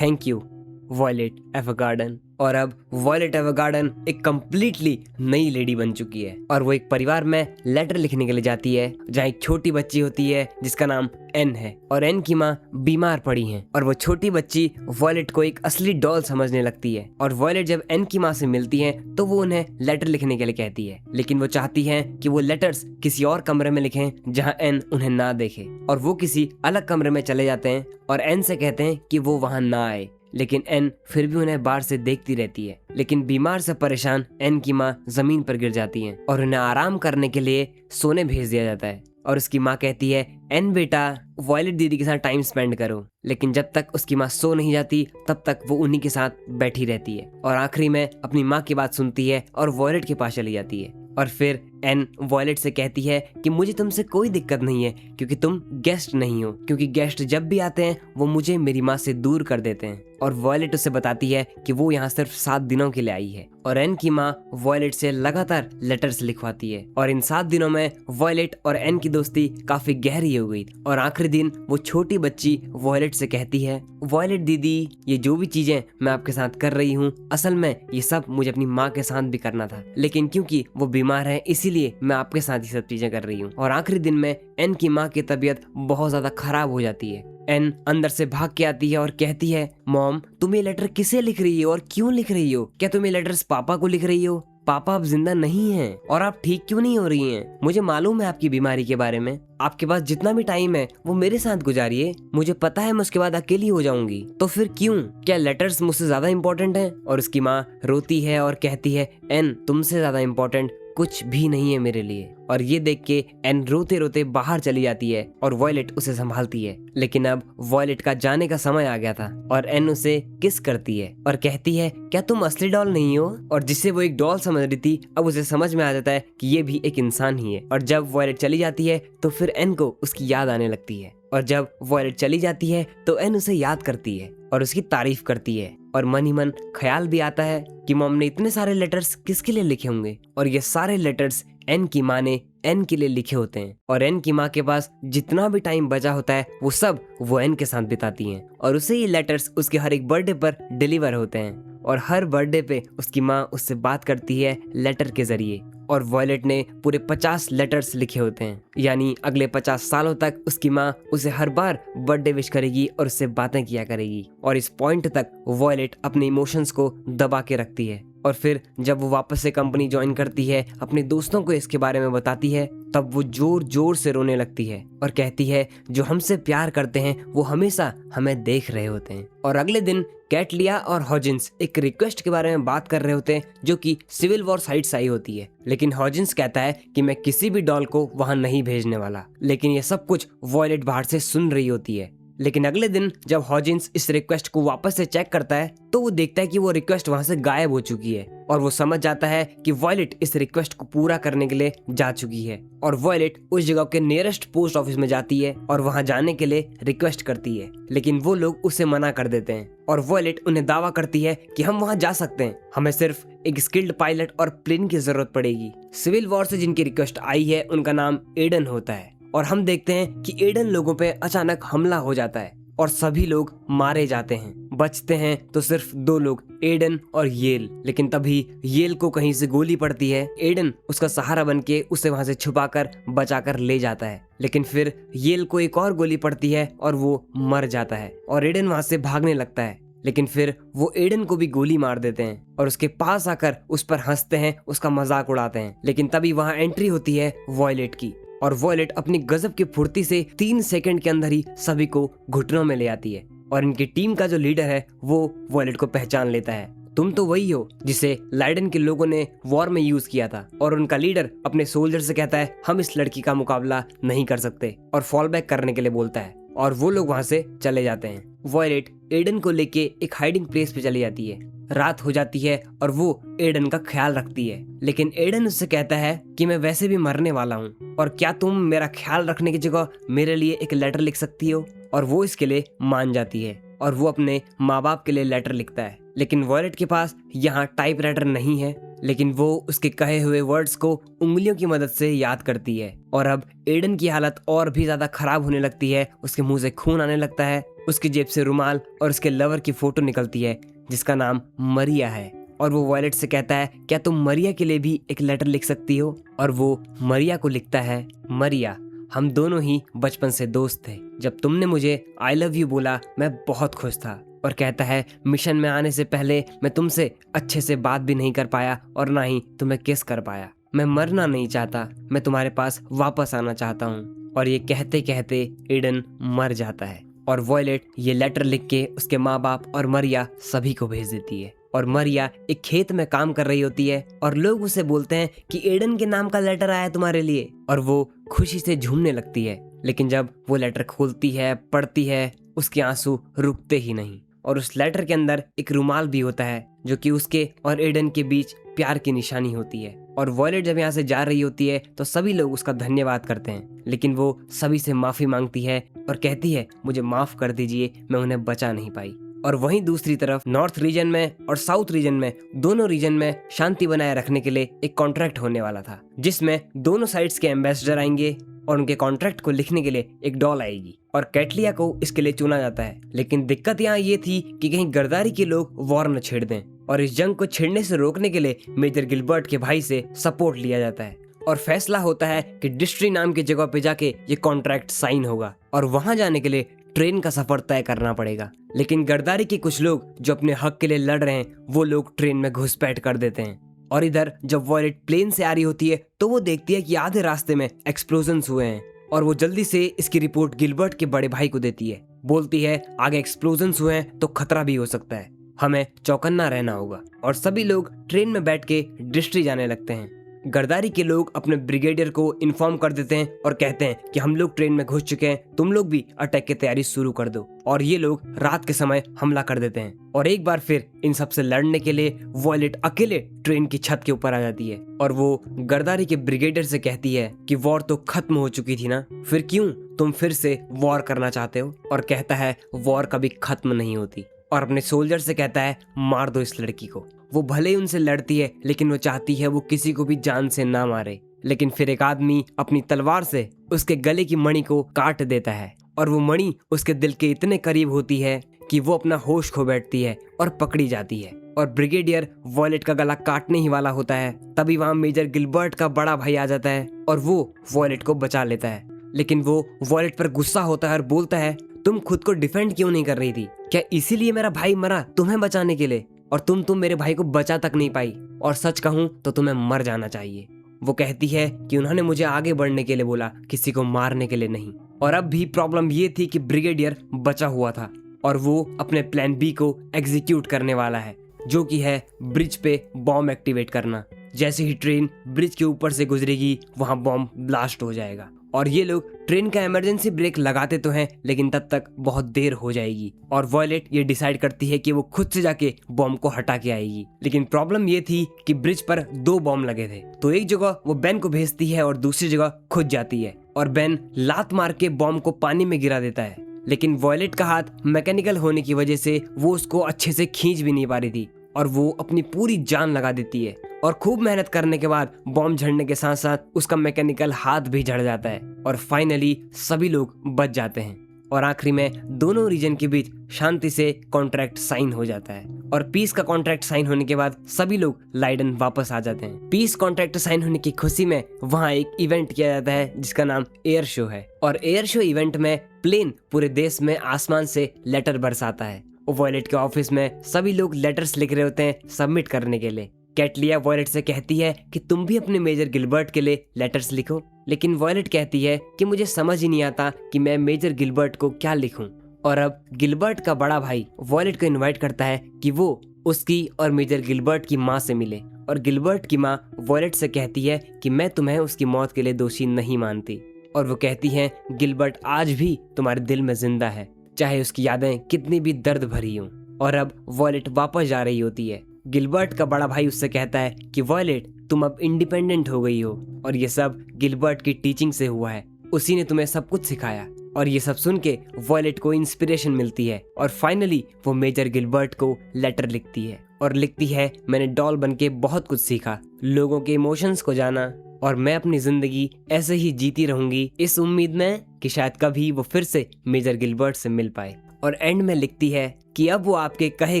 थैंक यू वॉयलेट एवरगार्डन। और अब वॉयलेट एवरगार्डन एक कम्प्लीटली नई लेडी बन चुकी है और वो एक परिवार में लेटर लिखने के लिए जाती है, जहाँ एक छोटी बच्ची होती है जिसका नाम एन है और एन की माँ बीमार पड़ी है। और वो छोटी बच्ची वॉयलेट को एक असली डॉल समझने लगती है। और वॉयलेट जब एन की माँ से मिलती है तो वो उन्हें लेटर लिखने के लिए कहती है, लेकिन वो चाहती है कि वो लेटर्स किसी और कमरे में लिखें जहाँ एन उन्हें ना देखे। और वो किसी अलग कमरे में चले जाते हैं और एन से कहते हैं कि वो वहाँ ना आए, लेकिन एन फिर भी उन्हें बाहर से देखती रहती है। लेकिन बीमार से परेशान एन की माँ जमीन पर गिर जाती हैं और उन्हें आराम करने के लिए सोने भेज दिया जाता है। और उसकी माँ कहती है, एन बेटा वॉयलेट दीदी के साथ टाइम स्पेंड करो। लेकिन जब तक उसकी माँ सो नहीं जाती तब तक वो उन्हीं के साथ बैठी रहती है और आखिरी में अपनी माँ की बात सुनती है और वॉयलेट के पास चली जाती है। और फिर एन वॉयलेट से कहती है कि मुझे तुमसे कोई दिक्कत नहीं है क्योंकि तुम गेस्ट नहीं हो, क्योंकि गेस्ट जब भी आते हैं वो मुझे मेरी माँ से दूर कर देते हैं। और वॉयलेट उसे बताती है कि वो यहाँ सिर्फ 7 दिनों के लिए आई है। और एन की माँ वॉयलेट से लगातार लेटर्स लिखवाती है और इन 7 दिनों में वॉयलेट और एन की दोस्ती काफी गहरी हो गई। और आखिरी दिन वो छोटी बच्ची वॉयलेट से कहती है, वॉयलेट दीदी, ये जो भी चीजें मैं आपके साथ कर रही हूँ, असल में ये सब मुझे अपनी माँ के साथ भी करना था, लेकिन क्योंकि वो बीमार है इसीलिए मैं आपके साथ ये सब चीजें कर रही हूँ। और आखिरी दिन में एन की माँ की तबीयत बहुत ज्यादा खराब हो जाती है। एन अंदर से भाग के आती है और कहती है, मॉम तुम ये लेटर किसे लिख रही हो और क्यों लिख रही हो? क्या तुम ये लेटर्स पापा को लिख रही हो? पापा अब जिंदा नहीं हैं और आप ठीक क्यों नहीं हो रही हैं? मुझे मालूम है आपकी बीमारी के बारे में, आपके पास जितना भी टाइम है वो मेरे साथ गुजारिए, मुझे पता है मैं उसके बाद अकेली हो जाऊंगी, तो फिर क्यों? क्या लेटर्स मुझसे ज्यादा इम्पोर्टेंट हैं? और उसकी माँ रोती है और कहती है, एन तुमसे ज्यादा इम्पोर्टेंट कुछ भी नहीं है मेरे लिए। और ये देख के एन रोते रोते बाहर चली जाती है और वॉयलेट उसे संभालती है। लेकिन अब वॉयलेट का जाने का समय आ गया था और एन उसे किस करती है और कहती है, क्या तुम असली डॉल नहीं हो? और जिसे वो एक डॉल समझ रही थी अब उसे समझ में आ जाता है कि ये भी एक इंसान ही है। और जब वॉयलेट चली जाती है तो फिर एन को उसकी याद आने लगती है और जब वॉयलेट चली जाती है तो एन उसे याद करती है और उसकी तारीफ करती है। और मन ही मन ख्याल भी आता है कि मॉम ने इतने सारे लेटर्स किसके लिए लिखे होंगे, और ये सारे लेटर्स एन की माँ ने एन के लिए लिखे होते हैं। और एन की माँ के पास जितना भी टाइम बचा होता है वो सब वो एन के साथ बिताती हैं और उसे ये लेटर्स उसके हर एक बर्थडे पर डिलीवर होते हैं। और हर बर्थडे पे उसकी माँ उससे बात करती है लेटर के जरिए। और वॉयलेट ने पूरे 50 लेटर्स लिखे होते हैं, यानी अगले 50 सालों तक उसकी माँ उसे हर बार बर्थडे विश करेगी और उससे बातें किया करेगी। और इस पॉइंट तक वॉयलेट अपने इमोशंस को दबा के रखती है और फिर जब वो वापस से कंपनी ज्वाइन करती है, अपने दोस्तों को इसके बारे में बताती है, तब वो जोर जोर से रोने लगती है और कहती है जो हमसे प्यार करते हैं वो हमेशा हमें देख रहे होते हैं। और अगले दिन कैटलिया और हॉजिंस एक रिक्वेस्ट के बारे में बात कर रहे होते हैं जो कि सिविल वॉर साइट से आई होती है, लेकिन हॉजिंस कहता है कि मैं किसी भी डॉल को वहां नहीं भेजने वाला। लेकिन ये सब कुछ वॉयलेट बाहर से सुन रही होती है। लेकिन अगले दिन जब हॉजिंस इस रिक्वेस्ट को वापस से चेक करता है तो वो देखता है कि वो रिक्वेस्ट वहां से गायब हो चुकी है और वो समझ जाता है कि वॉयलेट इस रिक्वेस्ट को पूरा करने के लिए जा चुकी है। और वॉयलेट उस जगह के नियरेस्ट पोस्ट ऑफिस में जाती है और वहां जाने के लिए रिक्वेस्ट करती है, लेकिन वो लोग उसे मना कर देते हैं। और वॉयलेट उन्हें दावा करती है कि हम वहां जा सकते हैं, हमें सिर्फ एक स्किल्ड पायलट और प्लेन की जरूरत पड़ेगी। सिविल वॉर से जिनकी रिक्वेस्ट आई है उनका नाम एडन होता है और हम देखते हैं कि एडन लोगों पे अचानक हमला हो जाता है और सभी लोग मारे जाते हैं। बचते हैं तो सिर्फ 2 लोग, एडन और येल। लेकिन तभी येल को कहीं से गोली पड़ती है। एडन उसका सहारा बनके उसे वहां से छुपाकर बचाकर ले जाता है, लेकिन फिर येल को एक और गोली पड़ती है और वो मर जाता है और एडन वहां से भागने लगता है। लेकिन फिर वो एडन को भी गोली मार देते हैं और उसके पास आकर उस पर हंसते हैं, उसका मजाक उड़ाते हैं। लेकिन तभी वहां एंट्री होती है वॉयलेट की और वॉयलेट अपनी गजब की फुर्ती से 3 सेकंड के अंदर ही सभी को घुटनों में ले आती है। और इनकी टीम का जो लीडर है वो वॉयलेट को पहचान लेता है। तुम तो वही हो जिसे लाइडन के लोगों ने वॉर में यूज किया था। और उनका लीडर अपने सोल्जर से कहता है हम इस लड़की का मुकाबला नहीं कर सकते और फॉल बैक करने के लिए बोलता है और वो लोग वहां से चले जाते हैं। वॉयलेट एडन को लेके एक हाइडिंग प्लेस पे चली जाती है। रात हो जाती है और वो एडन का ख्याल रखती है, लेकिन एडन उससे कहता है कि मैं वैसे भी मरने वाला हूँ और क्या तुम मेरा ख्याल रखने की जगह मेरे लिए एक लेटर लिख सकती हो। और वो इसके लिए मान जाती है और वो अपने माँ बाप के लिए लेटर लिखता है। लेकिन वॉयलेट के पास यहाँ टाइपराइटर नहीं है, लेकिन वो उसके कहे हुए वर्ड्स को उंगलियों की मदद से याद करती है। और अब एडन की हालत और भी ज्यादा खराब होने लगती है, उसके मुंह से खून आने लगता है, उसकी जेब से रुमाल और उसके लवर की फोटो निकलती है जिसका नाम मरिया है। और वो वॉयलेट से कहता है क्या तुम मरिया के लिए भी एक लेटर लिख सकती हो। और वो मरिया को लिखता है, मरिया हम दोनों ही बचपन से दोस्त थे, जब तुमने मुझे आई लव यू बोला मैं बहुत खुश था। और कहता है मिशन में आने से पहले मैं तुमसे अच्छे से बात भी नहीं कर पाया और ना ही तुम्हें किस कर पाया। मैं मरना नहीं चाहता, मैं तुम्हारे पास वापस आना चाहता हूँ। और ये कहते कहते एडन मर जाता है और वॉयलेट ये लेटर लिख के उसके माँ बाप और मरिया सभी को भेज देती है। और मरिया एक खेत में काम कर रही होती है और लोग उसे बोलते हैं कि एडन के नाम का लेटर आया है तुम्हारे लिए, और वो खुशी से झूमने लगती है। लेकिन जब वो लेटर खोलती है, पढ़ती है, उसके आंसू रुकते ही नहीं। और उस लेटर के अंदर एक रुमाल भी होता है जो कि उसके और एडन के बीच प्यार की निशानी होती है। और वॉयलेट जब यहाँ से जा रही होती है तो सभी लोग उसका धन्यवाद करते हैं, लेकिन वो सभी से माफी मांगती है और कहती है मुझे माफ कर दीजिए, मैं उन्हें बचा नहीं पाई। और वहीं दूसरी तरफ नॉर्थ रीजन में और साउथ रीजन में, दोनों रीजन में शांति बनाए रखने के लिए एक कॉन्ट्रैक्ट होने वाला था जिसमें दोनों साइड्स के एम्बेसडर आएंगे और उनके कॉन्ट्रैक्ट को लिखने के लिए एक डॉल आएगी और कैटलिया को इसके लिए चुना जाता है। लेकिन दिक्कत यहाँ ये थी कि कहीं गरदारी के लोग वॉर न छेड़ दें, और इस जंग को छिड़ने से रोकने के लिए मेजर गिलबर्ट के भाई से सपोर्ट लिया जाता है। और फैसला होता है कि डिस्ट्री नाम की जगह पे जाके ये कॉन्ट्रैक्ट साइन होगा और वहां जाने के लिए ट्रेन का सफर तय करना पड़ेगा। लेकिन गरदारी के कुछ लोग जो अपने हक के लिए लड़ रहे हैं वो लोग ट्रेन में घुसपैठ कर देते हैं। और इधर जब वॉयलेट प्लेन से आ रही होती है तो वो देखती है कि आधे रास्ते में एक्सप्लोजन्स हुए हैं और वो जल्दी से इसकी रिपोर्ट गिलबर्ट के बड़े भाई को देती है। बोलती है आगे एक्सप्लोजन्स हुए हैं तो खतरा भी हो सकता है, हमें चौकन्ना रहना होगा। और सभी लोग ट्रेन में बैठ के डिस्ट्री जाने लगते हैं। गरदारी के लोग अपने ब्रिगेडियर को इन्फॉर्म कर देते हैं और कहते हैं कि हम लोग ट्रेन में घुस चुके हैं, तुम लोग भी अटैक की तैयारी शुरू कर दो। और ये लोग रात के समय हमला कर देते हैं और एक बार फिर इन सबसे लड़ने के लिए वॉयलेट अकेले ट्रेन की छत के ऊपर आ जाती है और वो गरदारी के ब्रिगेडियर से कहती है कि वॉर तो खत्म हो चुकी थी ना, फिर क्यों तुम फिर से वॉर करना चाहते हो। और कहता है वॉर कभी खत्म नहीं होती और अपने सोल्जर से कहता है मार दो इस लड़की को। वो भले ही उनसे लड़ती है लेकिन वो चाहती है वो किसी को भी जान से ना मारे। लेकिन फिर एक आदमी अपनी तलवार से उसके गले की मणि को काट देता है और वो मणि उसके दिल के इतने करीब होती है कि वो अपना होश खो बैठती है और पकड़ी जाती है। और ब्रिगेडियर वॉयलेट का गला काटने ही वाला होता है, तभी वहाँ मेजर गिलबर्ट का बड़ा भाई आ जाता है और वो वॉयलेट को बचा लेता है। लेकिन वो वॉयलेट पर गुस्सा होता है और बोलता है तुम खुद को डिफेंड क्यों नहीं कर रही थी, क्या इसीलिए मेरा भाई मरा तुम्हें बचाने के लिए। और तुम मेरे भाई को बचा तक नहीं पाई, और सच कहूँ तो तुम्हें मर जाना चाहिए। वो कहती है कि उन्होंने मुझे आगे बढ़ने के लिए बोला, किसी को मारने के लिए नहीं। और अब भी प्रॉब्लम ये थी कि ब्रिगेडियर बचा हुआ था और वो अपने प्लान बी को एग्जीक्यूट करने वाला है, जो कि है ब्रिज पे बॉम्ब एक्टिवेट करना। जैसे ही ट्रेन ब्रिज के ऊपर से गुजरेगी वहां बॉम्ब ब्लास्ट हो जाएगा और ये लोग ट्रेन का इमरजेंसी ब्रेक लगाते तो हैं, लेकिन तब तक बहुत देर हो जाएगी और वॉयलेट ये डिसाइड करती है कि वो खुद से जाके बॉम्ब को हटा के आएगी। लेकिन प्रॉब्लम ये थी कि ब्रिज पर 2 बॉम्ब लगे थे, तो एक जगह वो बेन को भेजती है और दूसरी जगह खुद जाती है और बेन लात मार के बॉम्ब को पानी में गिरा देता है। लेकिन वॉयलेट का हाथ मैकेनिकल होने की वजह से वो उसको अच्छे से खींच भी नहीं पा रही थी और वो अपनी पूरी जान लगा देती है और खूब मेहनत करने के बाद बॉम्ब झड़ने के साथ साथ उसका मैकेनिकल हाथ भी झड़ जाता है और फाइनली सभी लोग बच जाते हैं। और आखिरी में दोनों रीजन के बीच शांति से कॉन्ट्रैक्ट साइन हो जाता है और पीस का कॉन्ट्रैक्ट साइन होने के बाद सभी लोग लाइडन वापस आ जाते हैं। पीस कॉन्ट्रैक्ट साइन होने की खुशी में वहाँ एक इवेंट किया जाता है जिसका नाम एयर शो है और एयर शो इवेंट में प्लेन पूरे देश में आसमान से लेटर बरसाता है। वॉयलेट के ऑफिस में सभी लोग लेटर्स लिख रहे होते हैं सबमिट करने के लिए। कैटलिया वॉयलेट से कहती है कि तुम भी अपने मेजर गिलबर्ट के लिए लेटर्स लिखो, लेकिन वॉयलेट कहती है कि मुझे समझ ही नहीं आता कि मैं मेजर गिलबर्ट को क्या लिखूं। और अब गिलबर्ट का बड़ा भाई वॉयलेट को इनवाइट करता है कि वो उसकी और मेजर गिलबर्ट की माँ से मिले और गिलबर्ट की माँ वॉयलेट से कहती है कि मैं तुम्हें उसकी मौत के लिए दोषी नहीं मानती और वो कहती है गिलबर्ट आज भी तुम्हारे दिल में जिंदा है, चाहे उसकी यादें कितनी भी दर्द भरी हों। और अब वॉयलेट वापस जा रही होती है। गिलबर्ट का बड़ा भाई उससे कहता है कि वॉयलेट तुम अब इंडिपेंडेंट हो गई हो और ये सब गिलबर्ट की टीचिंग से हुआ है, उसी ने तुम्हें सब कुछ सिखाया। और ये सब सुन के वॉयलेट को इंस्पिरेशन मिलती है और फाइनली वो मेजर गिलबर्ट को लेटर लिखती है और लिखती है, मैंने डॉल बन के बहुत कुछ सीखा, लोगों के इमोशंस को जाना और मैं अपनी जिंदगी ऐसे ही जीती रहूंगी इस उम्मीद में कि शायद कभी वो फिर से मेजर गिलबर्ट से मिल पाए। और एंड में लिखती है कि अब वो आपके कहे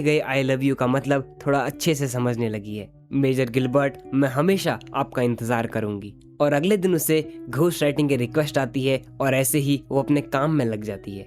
गए आई लव यू का मतलब थोड़ा अच्छे से समझने लगी है। मेजर गिलबर्ट, मैं हमेशा आपका इंतजार करूंगी। और अगले दिन उसे घोस्ट राइटिंग की रिक्वेस्ट आती है और ऐसे ही वो अपने काम में लग जाती है।